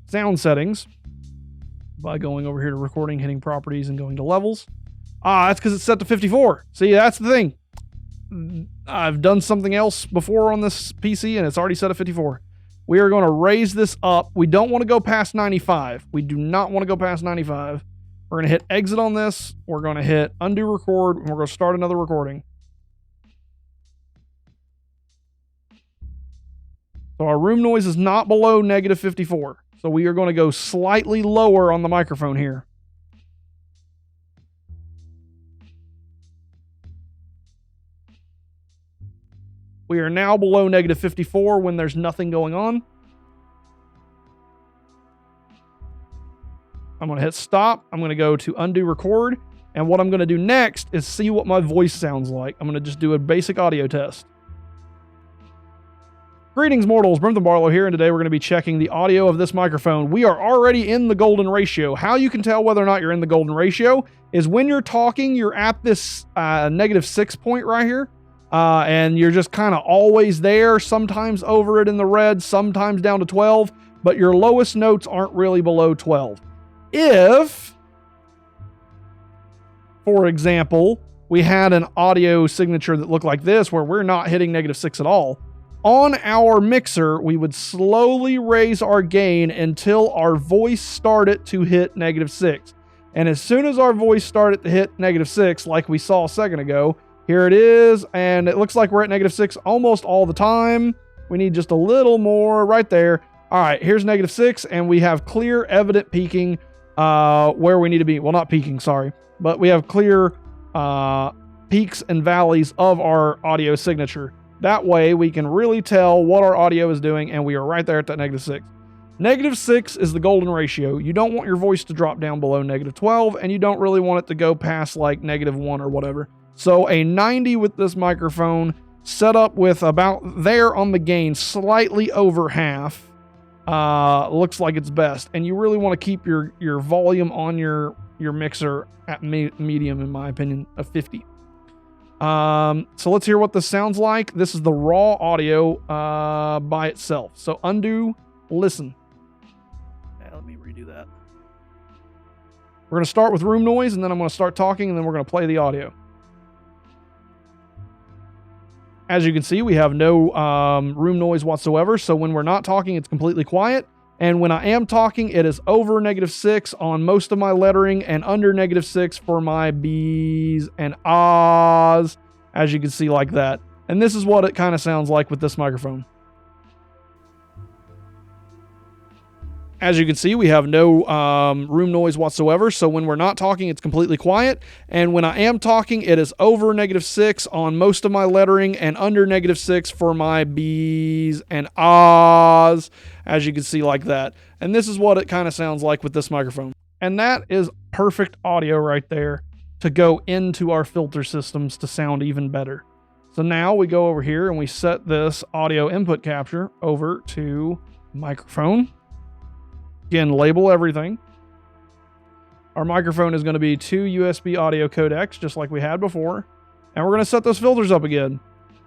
sound settings by going over here to recording, hitting properties, and going to levels. That's because it's set to 54. See, that's the thing. I've done something else before on this PC and it's already set at 54. We are going to raise this up. We don't want to go past 95. We do not want to go past 95. We're going to hit exit on this. We're going to hit undo record and we're going to start another recording. So our room noise is not below negative 54. So we are going to go slightly lower on the microphone here. We are now below negative 54 when there's nothing going on. I'm going to hit stop. I'm going to go to undo record. And what I'm going to do next is see what my voice sounds like. I'm going to just do a basic audio test. Greetings, mortals. Brimthen here, and today we're going to be checking the audio of this microphone. We are already in the golden ratio. How you can tell whether or not you're in the golden ratio is when you're talking, you're at this -6 point right here. And you're just kind of always there, sometimes over it in the red, sometimes down to 12, but your lowest notes aren't really below 12. If, for example, we had an audio signature that looked like this, where we're not hitting -6 at all, on our mixer, we would slowly raise our gain until our voice started to hit -6. And as soon as our voice started to hit -6, like we saw a second ago, here it is, and it looks like we're at -6 almost all the time. We need just a little more right there. All right, here's -6, and we have clear, evident peaking where we need to be. Well, not peaking, sorry, but we have clear peaks and valleys of our audio signature. That way, we can really tell what our audio is doing, and we are right there at that -6. -6 is the golden ratio. You don't want your voice to drop down below -12, and you don't really want it to go past like -1 or whatever. So a 90 with this microphone set up with about there on the gain, slightly over half, looks like it's best. And you really want to keep your volume on your mixer at medium, in my opinion, of 50. So let's hear what this sounds like. This is the raw audio by itself. So undo, listen. Let me redo that. We're going to start with room noise, and then I'm going to start talking, and then we're going to play the audio. As you can see, we have no room noise whatsoever. So when we're not talking, it's completely quiet. And when I am talking, it is over -6 on most of my lettering and under -6 for my B's and Ahs, as you can see like that. And this is what it kind of sounds like with this microphone. As you can see, we have no room noise whatsoever. So when we're not talking, it's completely quiet. And when I am talking, it is over -6 on most of my lettering and under -6 for my B's and Ahs, as you can see like that. And this is what it kind of sounds like with this microphone. And that is perfect audio right there to go into our filter systems to sound even better. So now we go over here and we set this audio input capture over to microphone. Again, label everything. Our microphone is going to be 2 USB audio codecs, just like we had before. And we're going to set those filters up again.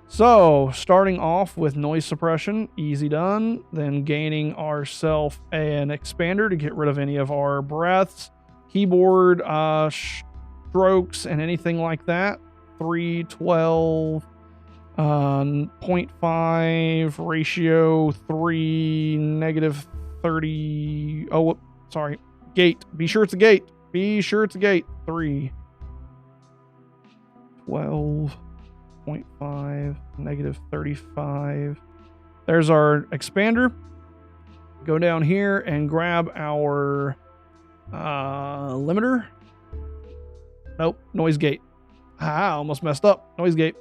So starting off with noise suppression, easy done. Then gaining ourselves an expander to get rid of any of our breaths, keyboard strokes, and anything like that. 312, 0.5 ratio, 3 negative 30. Oh, sorry. Gate. Be sure it's a gate. Be sure it's a gate. 3 12.5 negative 35. There's our expander. Go down here and grab our limiter. Nope, noise gate. Almost messed up. Noise gate.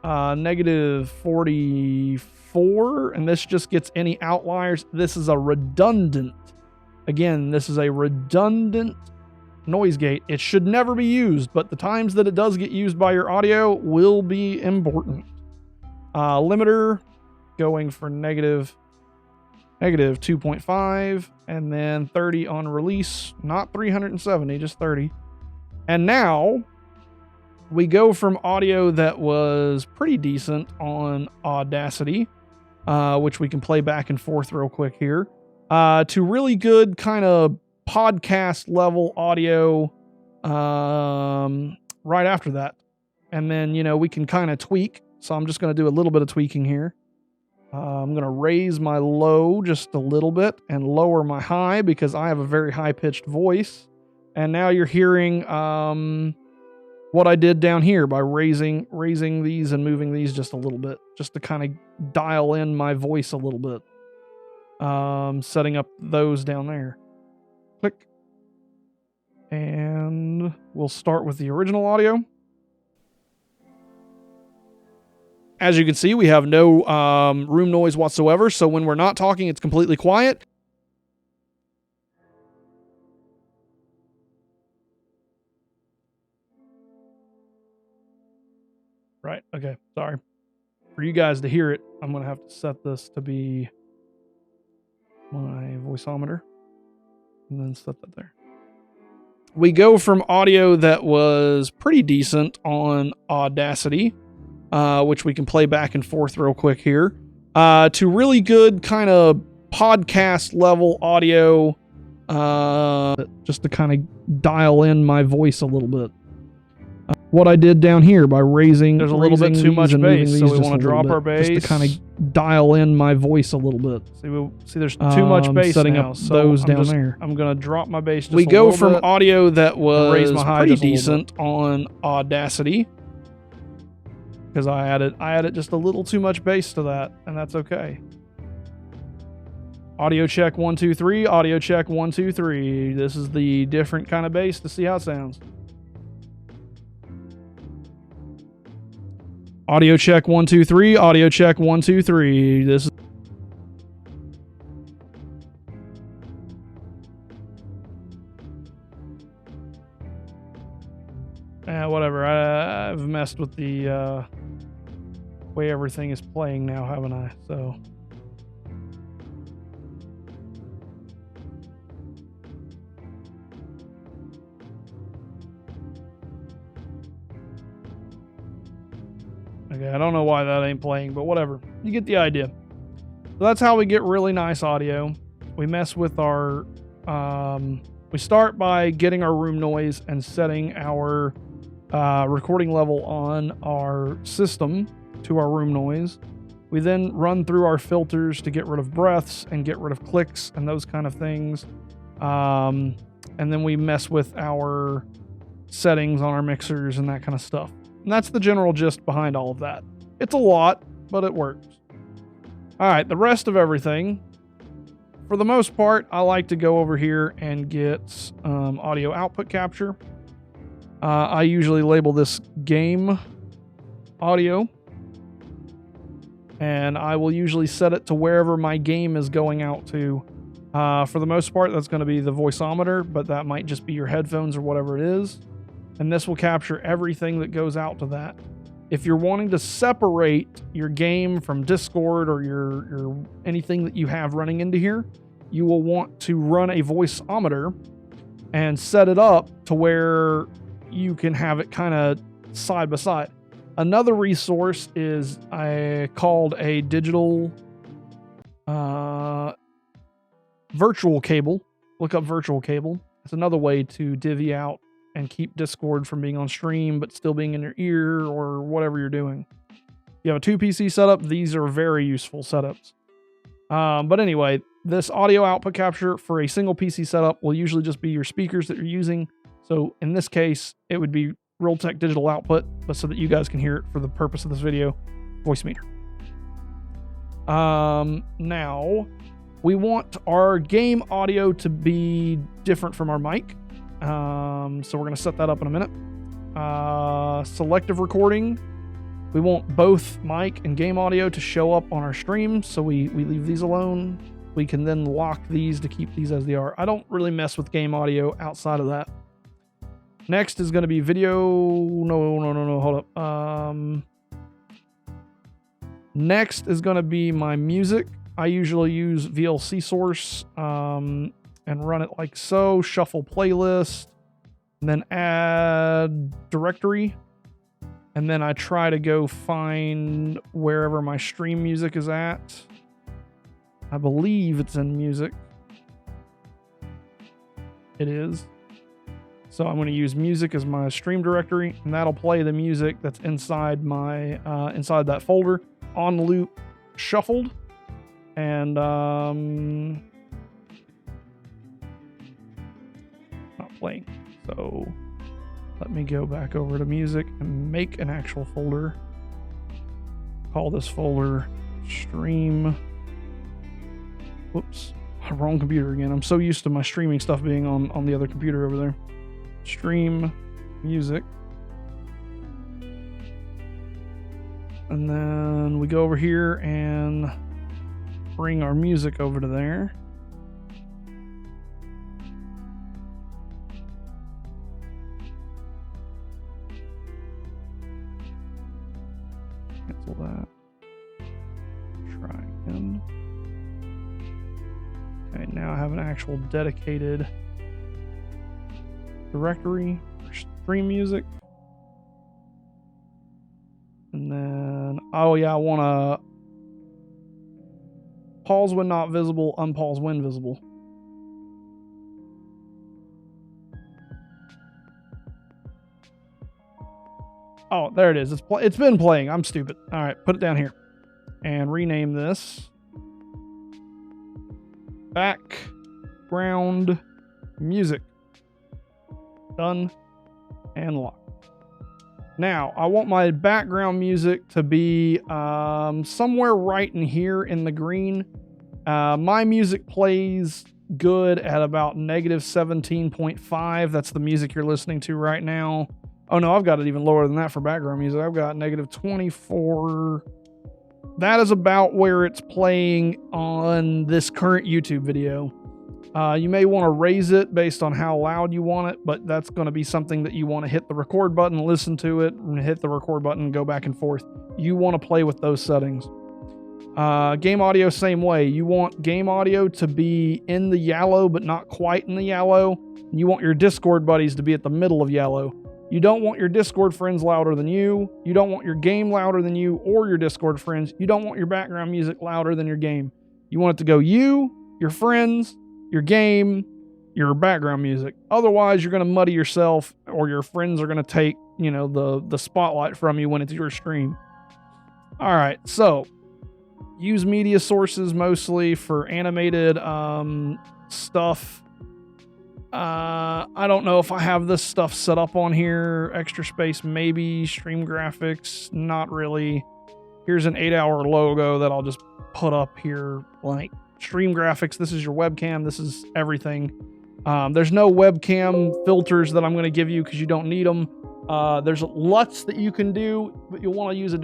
Negative 44, and this just gets any outliers. This is a redundant. Again, this is a redundant noise gate. It should never be used, but the times that it does get used by your audio will be important. Limiter going for negative 2.5, and then 30 on release. Not 370, just 30. And now we go from audio that was pretty decent on Audacity, which we can play back and forth real quick here, to really good kind of podcast level audio right after that. And then, we can kind of tweak. So I'm just going to do a little bit of tweaking here. I'm going to raise my low just a little bit and lower my high because I have a very high-pitched voice. And now you're hearing what I did down here by raising these and moving these just a little bit, just to kind of dial in my voice a little bit. Setting up those down there. Click. And we'll start with the original audio. As you can see, we have no room noise whatsoever, so when we're not talking, it's completely quiet. Right, okay, sorry. For you guys to hear it, I'm going to have to set this to be my voiceometer, and then set that there. We go from audio that was pretty decent on Audacity, which we can play back and forth real quick here, to really good kind of podcast level audio, just to kind of dial in my voice a little bit. What I did down here by raising, there's a little bit too much bass, so we want to drop our bass just to kind of dial in my voice a little bit. See, there's too much bass setting now, up so those down there. I'm gonna drop my bass. We go from audio that was pretty decent on Audacity because I added just a little too much bass to that, and that's okay. Audio check 1 2 3. Audio check 1 2 3. This is the different kind of bass to see how it sounds. Audio check 1 2 3. Audio check 1 2 3. This is whatever. I've messed with the way everything is playing now, haven't I? So okay, I don't know why that ain't playing, but whatever. You get the idea. So that's how we get really nice audio. We mess with our... we start by getting our room noise and setting our recording level on our system to our room noise. We then run through our filters to get rid of breaths and get rid of clicks and those kind of things. And then we mess with our settings on our mixers and that kind of stuff. And that's the general gist behind all of that. It's a lot, but it works. All right, the rest of everything. For the most part, I like to go over here and get audio output capture. I usually label this game audio. And I will usually set it to wherever my game is going out to. For the most part, that's going to be the voiceometer, but that might just be your headphones or whatever it is. And this will capture everything that goes out to that. If you're wanting to separate your game from Discord or your anything that you have running into here, you will want to run a voiceometer and set it up to where you can have it kind of side by side. Another resource is called a digital virtual cable. Look up virtual cable. It's another way to divvy out and keep Discord from being on stream, but still being in your ear or whatever you're doing. If you have a 2 PC setup, these are very useful setups. But anyway, this audio output capture for a single PC setup will usually just be your speakers that you're using. So in this case, it would be Realtek digital output, but so that you guys can hear it for the purpose of this video, voice meter. Now, we want our game audio to be different from our mic. So we're going to set that up in a minute. Selective recording. We want both mic and game audio to show up on our stream, so we leave these alone. We can then lock these to keep these as they are. I don't really mess with game audio outside of that. Next is going to be video. No, hold up. Next is going to be my music. I usually use VLC source and run it like so. Shuffle playlist, and then add directory. And then I try to go find wherever my stream music is at. I believe it's in music. It is. So I'm going to use music as my stream directory, and that'll play the music that's inside my inside that folder on loop, shuffled, and not playing. So let me go back over to music and make an actual folder. Call this folder stream. Whoops, wrong computer again. I'm so used to my streaming stuff being on the other computer over there. Stream music. And then we go over here and bring our music over to there. Cancel that. Try again. Okay, now I have an actual dedicated directory for stream music. And then, oh yeah, I want to pause when not visible, unpause when visible. Oh, there it is. It's been playing. I'm stupid. All right, put it down here and rename this background music. Done and locked. Now, I want my background music to be somewhere right in here in the green. My music plays good at about -17.5. That's the music you're listening to right now. Oh no, I've got it even lower than that for background music. I've got -24. That is about where it's playing on this current YouTube video. You may want to raise it based on how loud you want it, but that's going to be something that you want to hit the record button, listen to it, and hit the record button and go back and forth. You want to play with those settings. Game audio, same way. You want game audio to be in the yellow, but not quite in the yellow. You want your Discord buddies to be at the middle of yellow. You don't want your Discord friends louder than you. You don't want your game louder than you or your Discord friends. You don't want your background music louder than your game. You want it to go you, your friends, your game, your background music. Otherwise, you're going to muddy yourself, or your friends are going to take, the spotlight from you when it's your stream. All right, so use media sources mostly for animated stuff. I don't know if I have this stuff set up on here. Extra space, maybe. Stream graphics, not really. Here's an 8-hour logo that I'll just put up here, like stream graphics. This is your webcam. This is everything. There's no webcam filters that I'm going to give you because you don't need them. There's LUTs that you can do, but you'll want to use a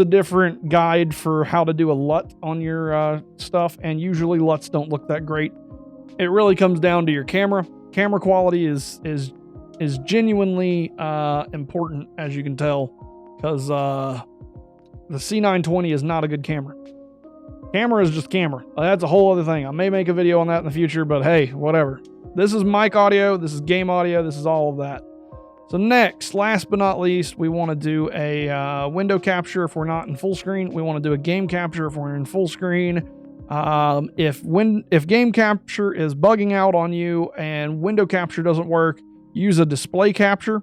different guide for how to do a LUT on your stuff, and usually LUTs don't look that great. It really comes down to your camera. Camera quality is genuinely important, as you can tell, because the C920 is not a good camera. Camera is just camera. That's a whole other thing. I may make a video on that in the future, but hey, whatever. This is mic audio. This is game audio. This is all of that. So next, last but not least, we want to do a window capture if we're not in full screen. We want to do a game capture if we're in full screen. If game capture is bugging out on you and window capture doesn't work, use a display capture.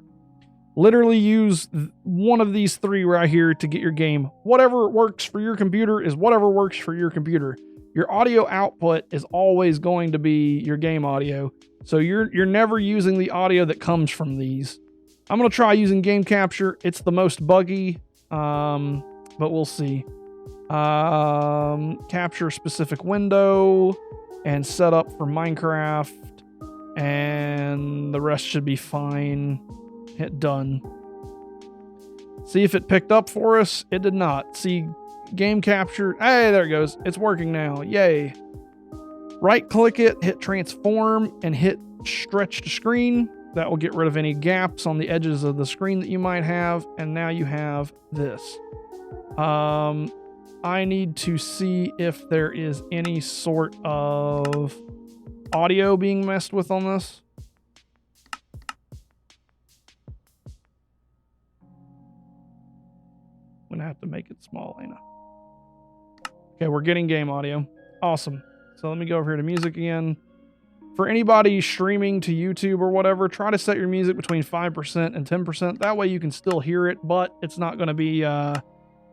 Literally use one of these three right here to get your game. Whatever works for your computer is whatever works for your computer. Your audio output is always going to be your game audio. So you're never using the audio that comes from these. I'm going to try using game capture. It's the most buggy, but we'll see. Capture specific window and set up for Minecraft, and the rest should be fine. Hit done. See if it picked up for us. It did not. See game capture. Hey, there it goes. It's working now. Yay. Right click it, hit transform, and hit stretch to screen. That will get rid of any gaps on the edges of the screen that you might have. And now you have this. I need to see if there is any sort of audio being messed with on this. I'm gonna have to make it small, ain't I? Okay, we're getting game audio. Awesome. So let me go over here to music again. For anybody streaming to YouTube or whatever, try to set your music between 5% and 10%. That way you can still hear it, but it's not going to be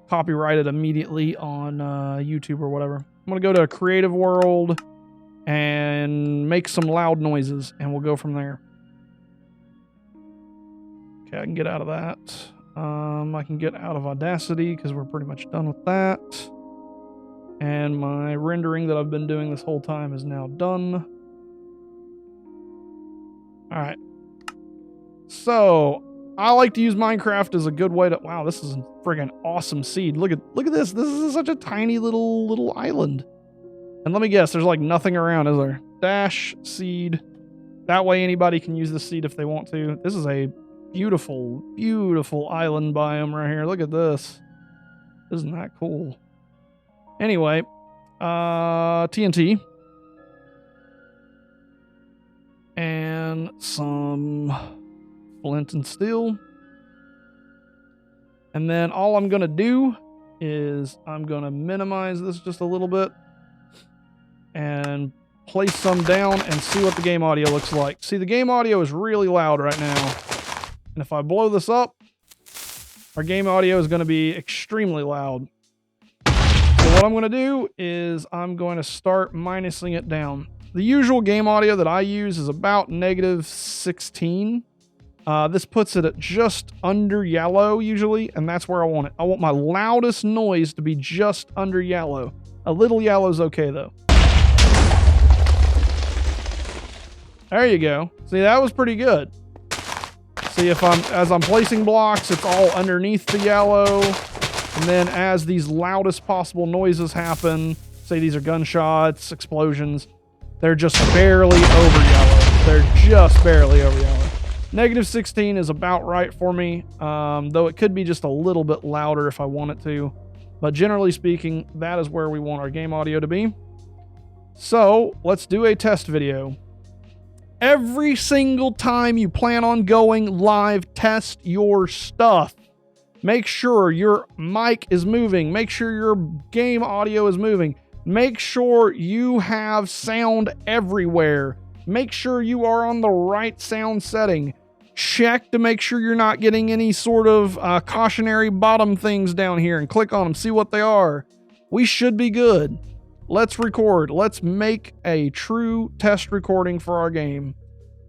copyrighted immediately on YouTube or whatever. I'm going to go to Creative World and make some loud noises, and we'll go from there. Okay, I can get out of that. I can get out of Audacity because we're pretty much done with that. And my rendering that I've been doing this whole time is now done. All right. So I like to use Minecraft as a good way to. Wow, this is a friggin' awesome seed. Look at this. This is such a tiny little island. And let me guess, there's like nothing around, is there? Dash seed. That way anybody can use this seed if they want to. This is a beautiful, beautiful island biome right here. Look at this. Isn't that cool? Anyway, TNT. And some flint and steel. And then all I'm going to do is I'm going to minimize this just a little bit and place some down and see what the game audio looks like. See, the game audio is really loud right now. And if I blow this up, our game audio is going to be extremely loud. So what I'm going to do is I'm going to start minusing it down. The usual game audio that I use is about -16. This puts it at just under yellow usually, and that's where I want it. I want my loudest noise to be just under yellow. A little yellow is okay though. There you go. See, that was pretty good. See, as I'm placing blocks, it's all underneath the yellow. And then as these loudest possible noises happen, say these are gunshots, explosions, they're just barely over yellow. They're just barely over yellow. -16 is about right for me, though it could be just a little bit louder if I want it to. But generally speaking, that is where we want our game audio to be. So let's do a test video. Every single time you plan on going live, test your stuff. Make sure your mic is moving. Make sure your game audio is moving. Make sure you have sound everywhere. Make sure you are on the right sound setting. Check to make sure you're not getting any sort of cautionary bottom things down here and click on them, see what they are. We should be good. Let's record. Let's make a true test recording for our game.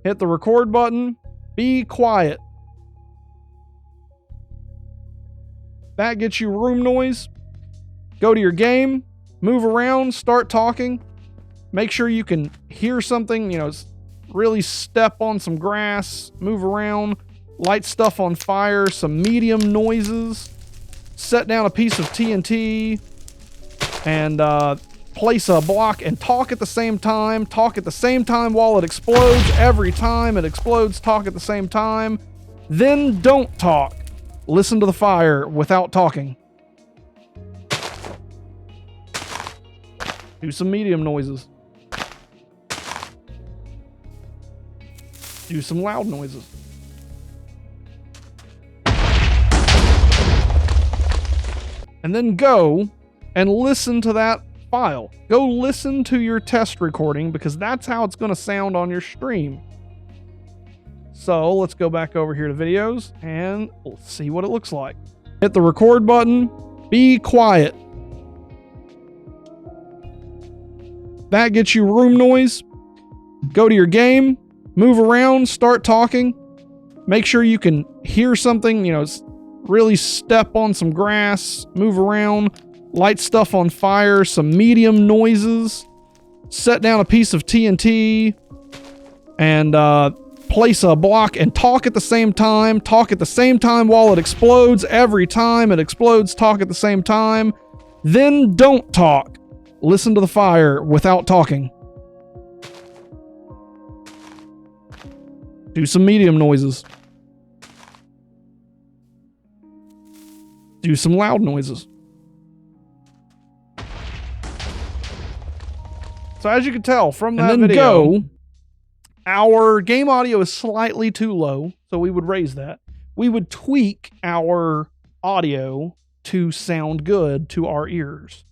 Hit the record button. Be quiet. That gets you room noise. Go to your game. Move around, start talking. Make sure you can hear something, really step on some grass, move around, light stuff on fire, some medium noises, set down a piece of TNT, and place a block and talk at the same time. Talk at the same time while it explodes. Every time it explodes, talk at the same time. Then don't talk. Listen to the fire without talking. Do some medium noises. Do some loud noises. and then go and listen to that file. Go listen to your test recording because that's how it's going to sound on your stream. So let's go back over here to videos and let's see what it looks like. Hit the record button. Be quiet. That gets you room noise. Go to your game, move around, start talking. Make sure you can hear something, really step on some grass, move around, light stuff on fire, some medium noises, set down a piece of TNT, and place a block and talk at the same time. Talk at the same time while it explodes. Every time it explodes, talk at the same time. Then don't talk. Listen to the fire without talking. Do some medium noises. Do some loud noises. So as you can tell from that video, our game audio is slightly too low, so we would raise that. We would tweak our audio to sound good to our ears.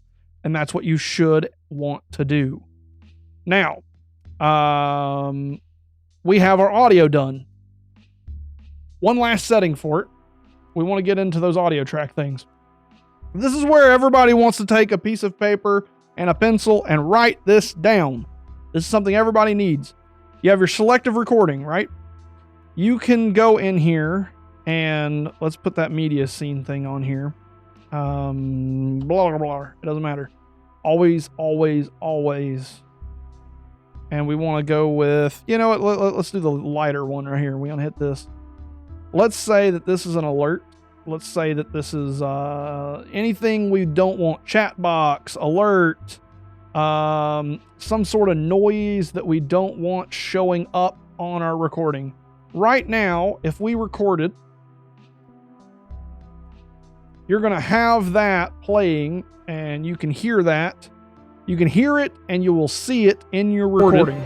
And that's what you should want to do. Now, we have our audio done. One last setting for it. We want to get into those audio track things. This is where everybody wants to take a piece of paper and a pencil and write this down. This is something everybody needs. You have your selective recording, right? You can go in here and let's put that media scene thing on here. Blah, blah, blah. It doesn't matter. Always, always, always. And we want to go with, you know what? Let's do the lighter one right here. We want to hit this. Let's say that this is an alert. Let's say that this is anything we don't want. Chat box, alert, some sort of noise that we don't want showing up on our recording. Right now, if we recorded, you're going to have that playing and you can hear that. You can hear it and you will see it in your recording.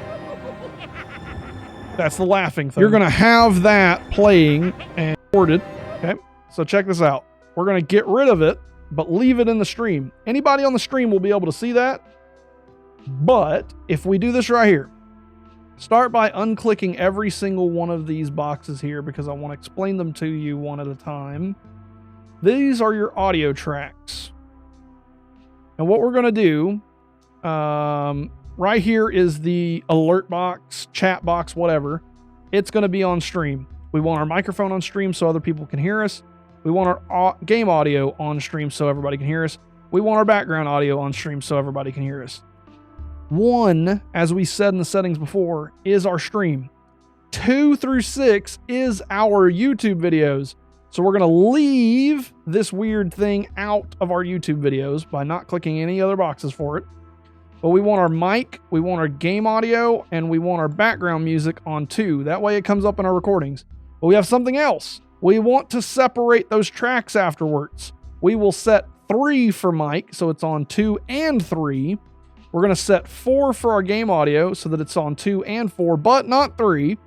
That's the laughing thing. You're going to have that playing and recorded. Okay. So check this out. We're going to get rid of it, but leave it in the stream. Anybody on the stream will be able to see that. But if we do this right here, start by unclicking every single one of these boxes here because I want to explain them to you one at a time. These are your audio tracks. And what we're going to do, right here is the alert box, chat box, whatever. It's going to be on stream. We want our microphone on stream so other people can hear us. We want our game audio on stream so everybody can hear us. We want our background audio on stream so everybody can hear us. 1, as we said in the settings before, is our stream. 2 through 6 is our YouTube videos. So we're going to leave this weird thing out of our YouTube videos by not clicking any other boxes for it. But we want our mic, we want our game audio, and we want our background music on 2. That way it comes up in our recordings. But we have something else. We want to separate those tracks afterwards. We will set 3 for mic, so it's on 2 and 3. We're going to set 4 for our game audio so that it's on 2 and 4, but not 3.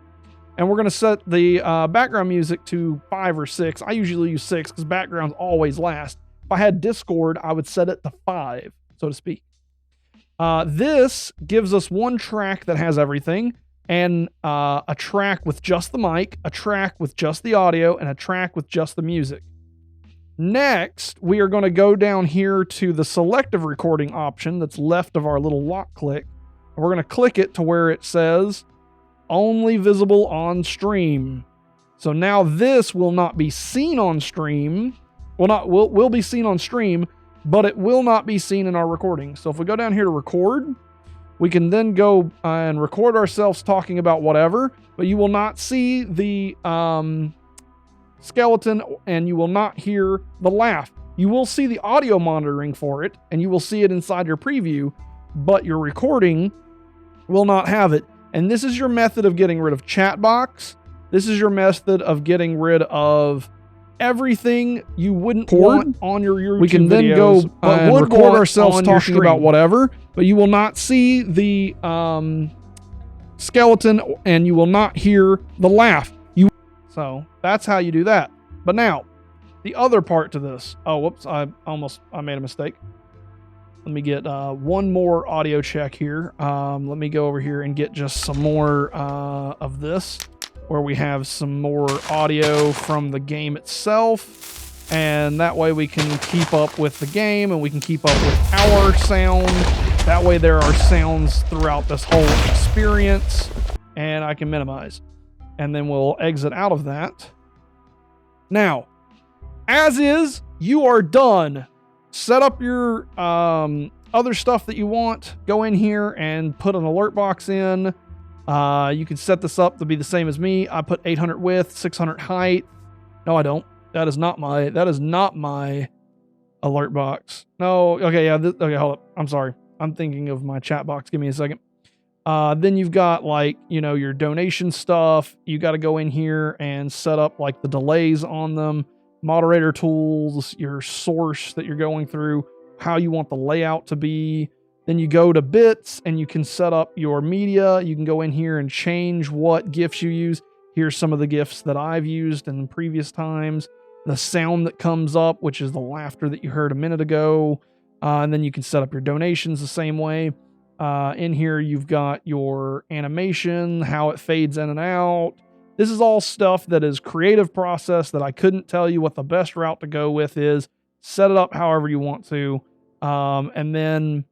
And we're going to set the background music to 5 or 6. I usually use 6 because backgrounds always last. If I had Discord, I would set it to 5, so to speak. This gives us one track that has everything, and a track with just the mic, a track with just the audio, and a track with just the music. Next, we are going to go down here to the selective recording option that's left of our little lock click. And we're going to click it to where it says only visible on stream. So now this will not be seen on stream. Will be seen on stream, but it will not be seen in our recording. So if we go down here to record, we can then go and record ourselves talking about whatever, but you will not see the skeleton and you will not hear the laugh. You will see the audio monitoring for it and you will see it inside your preview, but your recording will not have it. And this is your method of getting rid of chat box. This is your method of getting rid of everything you wouldn't want on your YouTube We can then videos, go and would record want ourselves on your talking about stream. whatever, but you will not see the skeleton and you will not hear the laugh. So that's how you do that. But now, the other part to this. Oh, whoops, I made a mistake. Let me get one more audio check here. Let me go over here and get just some more of this, where we have some more audio from the game itself. And that way we can keep up with the game and we can keep up with our sound. That way there are sounds throughout this whole experience, and I can minimize. And then we'll exit out of that. Now, as is, you are done. Set up your other stuff that you want. Go in here and put an alert box in. You can set this up to be the same as me. I put 800 width, 600 height. No, I don't. That is not my alert box. No, okay, yeah, okay, hold up. I'm sorry. I'm thinking of my chat box. Give me a second. Then you've got like, you know, your donation stuff. You got to go in here and set up like the delays on them, moderator tools, your source that you're going through, how you want the layout to be. Then you go to bits and you can set up your media. You can go in here and change what GIFs you use. Here's some of the GIFs that I've used in previous times. The sound that comes up, which is the laughter that you heard a minute ago. And then you can set up your donations the same way. In here, you've got your animation, how it fades in and out. This is all stuff that is creative process that I couldn't tell you what the best route to go with is. Set it up however you want to. And then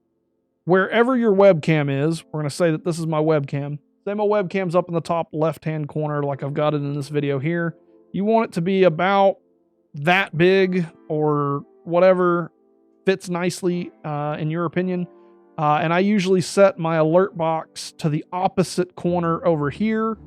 wherever your webcam is, we're going to say that this is my webcam. Say my webcam's up in the top left-hand corner like I've got it in this video here. You want it to be about that big or whatever fits nicely in your opinion. And I usually set my alert box to the opposite corner over here.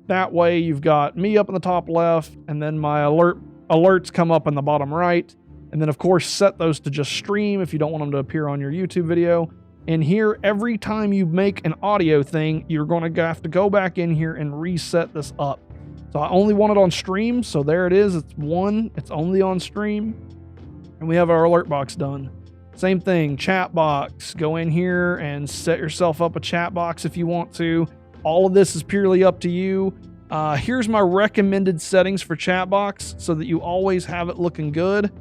That way you've got me up in the top left, and then my alerts come up in the bottom right. And then of course set those to just stream if you don't want them to appear on your YouTube video. And here, every time you make an audio thing, you're going to have to go back in here and reset this up. So I only want it on stream, so there it is. It's only on stream. And we have our alert box done. Same thing, chat box. Go in here and set yourself up a chat box if you want to. All of this is purely up to you. Here's my recommended settings for chat box so that you always have it looking good.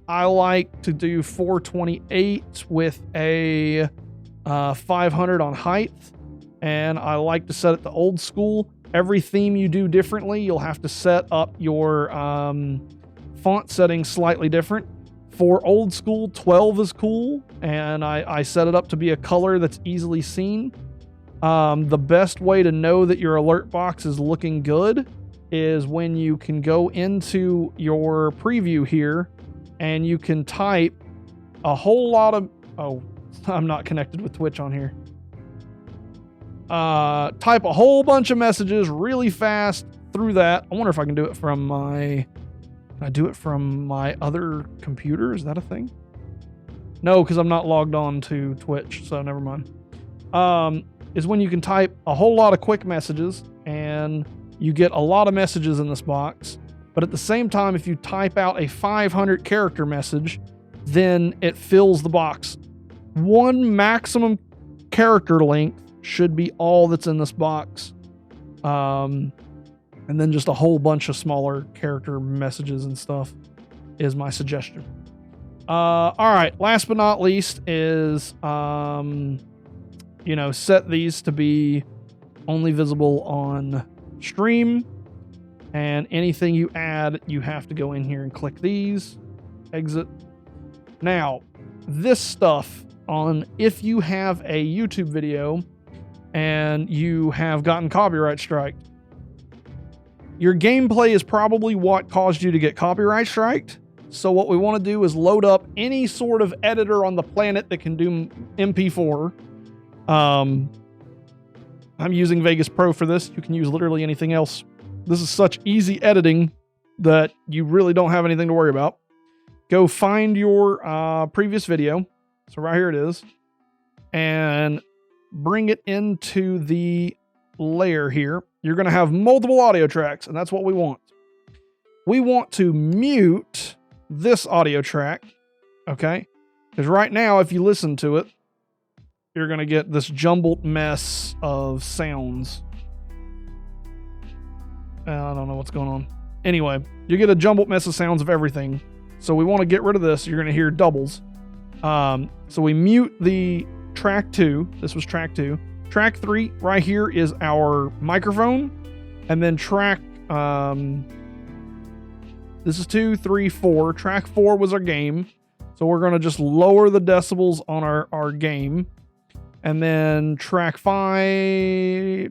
I like to do 428 with a 500 on height, and I like to set it to old school. Every theme you do differently, you'll have to set up your font settings slightly different. For old school, 12 is cool, and I set it up to be a color that's easily seen. The best way to know that your alert box is looking good is when you can go into your preview here and you can type a whole lot of... Oh, I'm not connected with Twitch on here. Type a whole bunch of messages really fast through that. I wonder if I can do it from my... Can I do it from my other computer? Is that a thing? No, because I'm not logged on to Twitch, so never mind. Is when you can type a whole lot of quick messages, and you get a lot of messages in this box. But at the same time, if you type out a 500 character message, then it fills the box. One maximum character length should be all that's in this box. And then just a whole bunch of smaller character messages and stuff is my suggestion. All right. Last but not least is, set these to be only visible on stream. And anything you add, you have to go in here and click these. Exit. Now, this stuff on if you have a YouTube video and you have gotten copyright striked, your gameplay is probably what caused you to get copyright striked. So what we want to do is load up any sort of editor on the planet that can do MP4. I'm using Vegas Pro for this. You can use literally anything else. This is such easy editing that you really don't have anything to worry about. Go find your previous video. So right here it is. And bring it into the layer here. You're going to have multiple audio tracks, and that's what we want. We want to mute this audio track, okay? Because right now, if you listen to it, you're going to get this jumbled mess of sounds. I don't know what's going on. Anyway, you get a jumbled mess of sounds of everything. So we want to get rid of this. You're going to hear doubles. So we mute the track 2. This was track 2. Track 3 right here is our microphone. And then track, this is 2, 3, 4. Track 4 was our game. So we're going to just lower the decibels on our game. And then track 4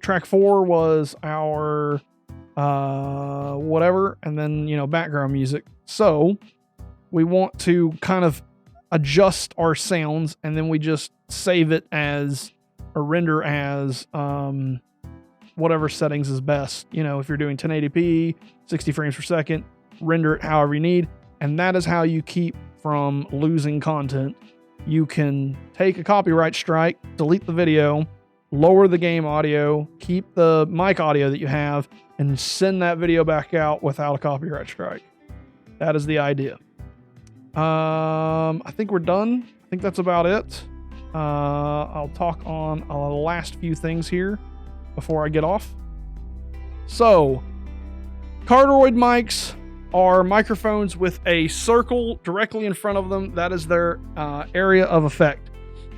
was our whatever, and then, you know, background music. So we want to kind of adjust our sounds, and then we just save it as, or render as, whatever settings is best. You know, if you're doing 1080p, 60 frames per second, render it however you need. And that is how you keep from losing content. You can take a copyright strike, delete the video, lower the game audio, keep the mic audio that you have, and send that video back out without a copyright strike. That is the idea. I think we're done. I think that's about it. I'll talk on the last few things here before I get off. So, cardioid mics are microphones with a circle directly in front of them. That is their area of effect.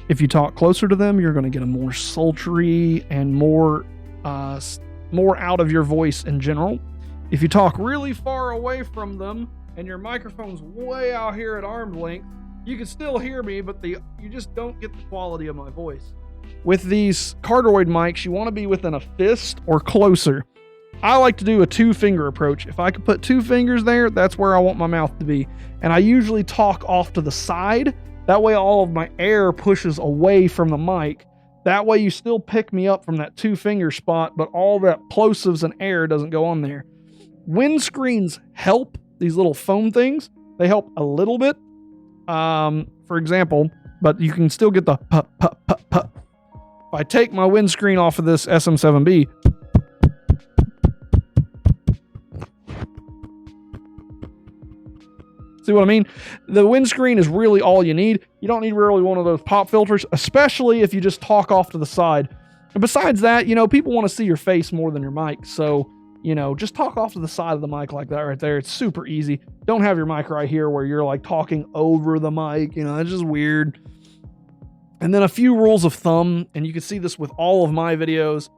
If you talk closer to them, you're going to get a more sultry and more out of your voice in general. If you talk really far away from them and your microphone's way out here at arm's length, you can still hear me, but you just don't get the quality of my voice. With these cardioid mics, you want to be within a fist or closer. I like to do a 2-finger approach. If I could put 2 fingers there, that's where I want my mouth to be. And I usually talk off to the side. That way all of my air pushes away from the mic. That way you still pick me up from that 2-finger spot, but all that plosives and air doesn't go on there. Windscreens help. These little foam things, they help a little bit. For example, but you can still get the pup, pup, pup, pup. If I take my windscreen off of this SM7B, see what I mean? The windscreen is really all you need. You don't need really one of those pop filters, especially if you just talk off to the side. And besides that, you know, people want to see your face more than your mic. So, you know, just talk off to the side of the mic like that right there. It's super easy. Don't have your mic right here where you're like talking over the mic. You know, it's just weird. And then a few rules of thumb, and you can see this with all of my videos.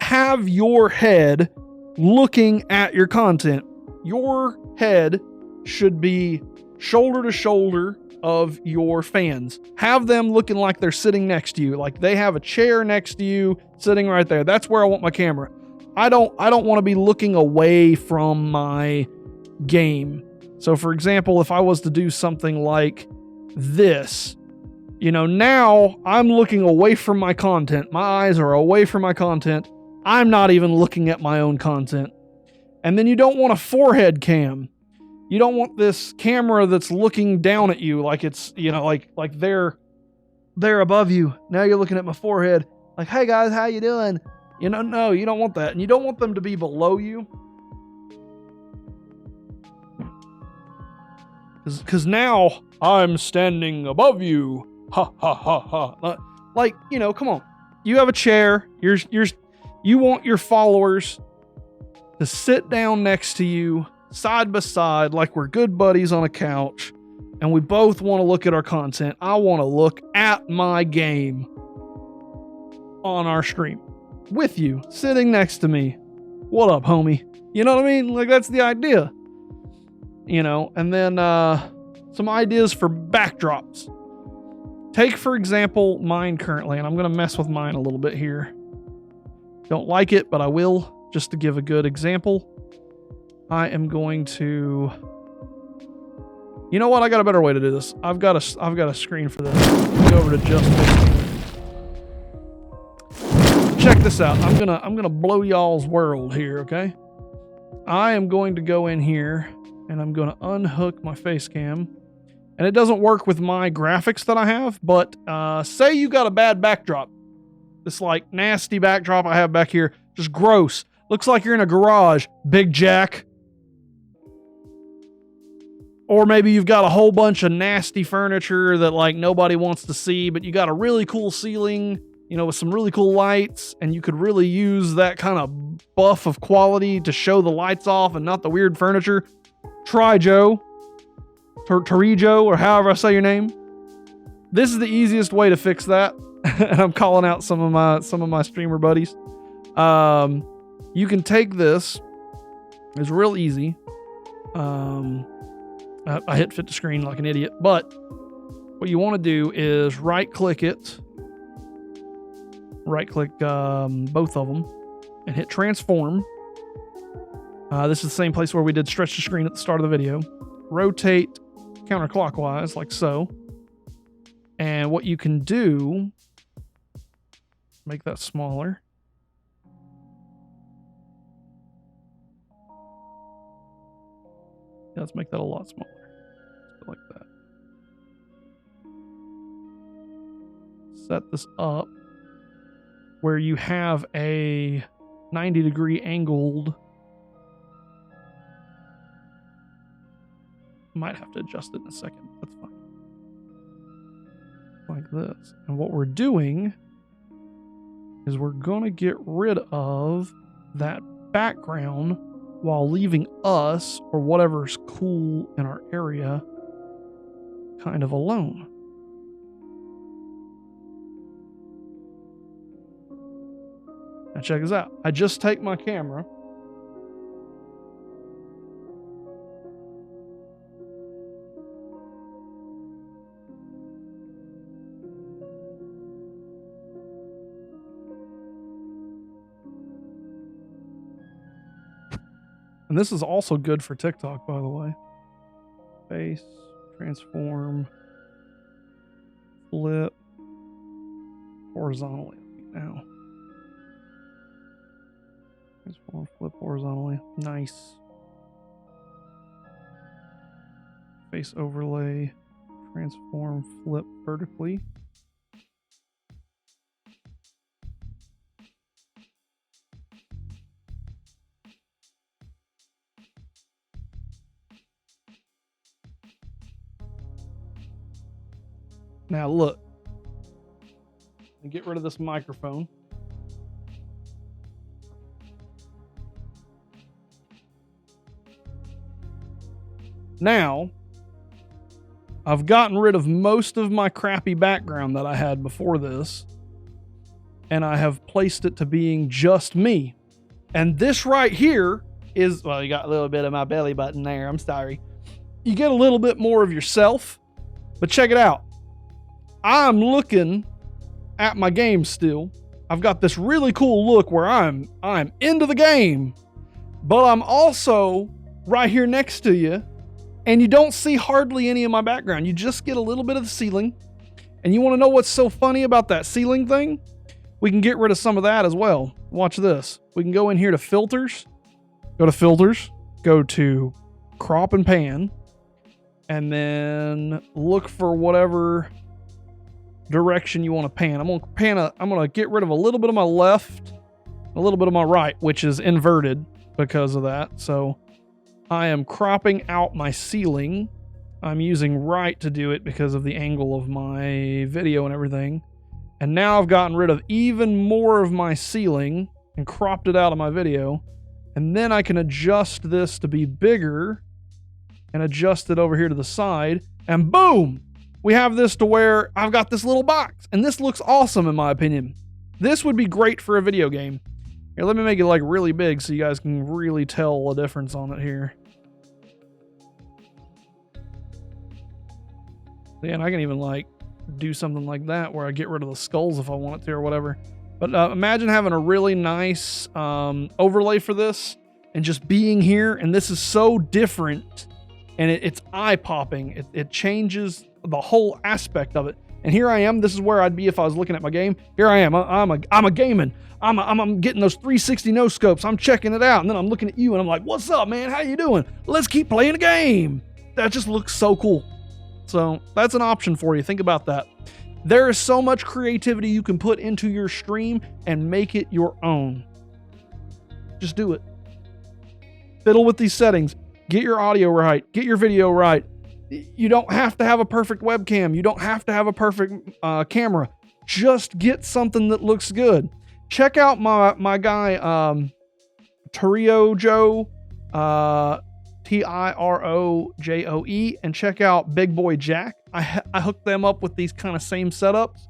Have your head looking at your content. Your head should be shoulder to shoulder of your fans. Have them looking like they're sitting next to you, like they have a chair next to you sitting right there. That's where I want my camera. I don't want to be looking away from my game. So for example, if I was to do something like this, you know, now I'm looking away from my content. My eyes are away from my content. I'm not even looking at my own content. And then you don't want a forehead cam. You don't want this camera that's looking down at you like it's, you know, like they're above you. Now you're looking at my forehead like, hey guys, how you doing? You know, no, you don't want that. And you don't want them to be below you. Because now I'm standing above you. Ha, ha, ha, ha. Like, you know, come on. You have a chair. You want your followers to sit down next to you, side by side, like we're good buddies on a couch, and we both want to look at our content. I want to look at my game on our stream with you, sitting next to me. What up, homie? You know what I mean? Like, that's the idea. You know, and then some ideas for backdrops. Take, for example, mine currently, and I'm going to mess with mine a little bit here. Don't like it, but I will, just to give a good example. I am going to... You know what? I got a better way to do this. I've got a screen for this. Go over to just 15. Check this out. I'm gonna blow y'all's world here, okay? I am going to go in here and I'm gonna unhook my face cam. And it doesn't work with my graphics that I have, but say you got a bad backdrop. This like nasty backdrop I have back here, just gross. Looks like you're in a garage, Big Jack. Or maybe you've got a whole bunch of nasty furniture that like nobody wants to see, but you got a really cool ceiling. you know, with some really cool lights, and you could really use that kind of buff of quality to show the lights off and not the weird furniture, try Joe, Torijo, or however I say your name. This is the easiest way to fix that. And I'm calling out some of my streamer buddies. You can take this. It's real easy. I hit fit to screen like an idiot, but what you want to do is right click it. Right click both of them and hit transform. This is the same place where we did stretch the screen at the start of the video. Rotate counterclockwise like so. And what you can do, make that smaller. Yeah, let's make that a lot smaller. Like that. Set this up where you have a 90-degree angled. Might have to adjust it in a second. That's fine. Like this. And what we're doing is we're going to get rid of that background while leaving us or whatever's cool in our area kind of alone. Now check this out. I just take my camera. And this is also good for TikTok, by the way. Face, transform, flip, horizontally now. Transform, flip horizontally. Nice. Face overlay, transform, flip vertically. Now look, and get rid of this microphone. Now, I've gotten rid of most of my crappy background that I had before this, and I have placed it to being just me. And this right here is, well, you got a little bit of my belly button there. I'm sorry. You get a little bit more of yourself, but check it out. I'm looking at my game still. I've got this really cool look where I'm into the game, but I'm also right here next to you, and you don't see hardly any of my background. You just get a little bit of the ceiling. And you want to know what's so funny about that ceiling thing? We can get rid of some of that as well. Watch this. We can go in here to filters, go to filters, go to crop and pan, and then look for whatever direction you want to pan. I'm gonna get rid of a little bit of my left, a little bit of my right, which is inverted because of that. So I am cropping out my ceiling. I'm using right to do it because of the angle of my video and everything. And now I've gotten rid of even more of my ceiling and cropped it out of my video. And then I can adjust this to be bigger and adjust it over here to the side. And boom! We have this to where I've got this little box. And this looks awesome in my opinion. This would be great for a video game. Here, let me make it like really big so you guys can really tell a difference on it here. Yeah, and I can even like do something like that where I get rid of the skulls if I want it to or whatever. But imagine having a really nice overlay for this and just being here. And this is so different and it's eye-popping. It changes the whole aspect of it. And here I am. This is where I'd be if I was looking at my game. Here I am. I'm a gaming. I'm getting those 360 no scopes. I'm checking it out. And then I'm looking at you and I'm like, what's up, man? How you doing? Let's keep playing the game. That just looks so cool. So that's an option for you. Think about that. There is so much creativity you can put into your stream and make it your own. Just do it. Fiddle with these settings. Get your audio right. Get your video right. You don't have to have a perfect webcam. You don't have to have a perfect camera. Just get something that looks good. Check out my guy, Tiro Joe, Tirojoe, and check out Big Boy Jack. I hooked them up with these kind of same setups.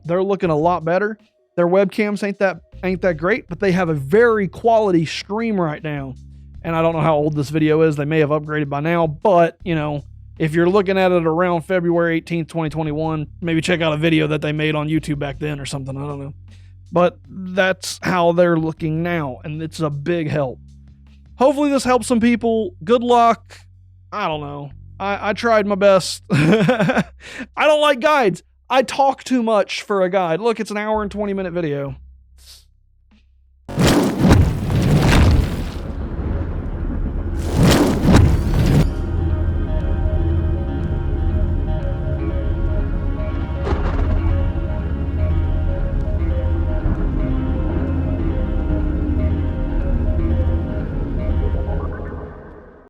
They're looking a lot better. Their webcams ain't that great, but they have a very quality stream right now. And I don't know how old this video is. They may have upgraded by now, but you know, if you're looking at it around February 18th, 2021, maybe check out a video that they made on YouTube back then or something. I don't know. But that's how they're looking now, and it's a big help. Hopefully this helps some people. Good luck. I don't know. I tried my best. I don't like guides. I talk too much for a guide. Look, it's an hour and 20-minute video.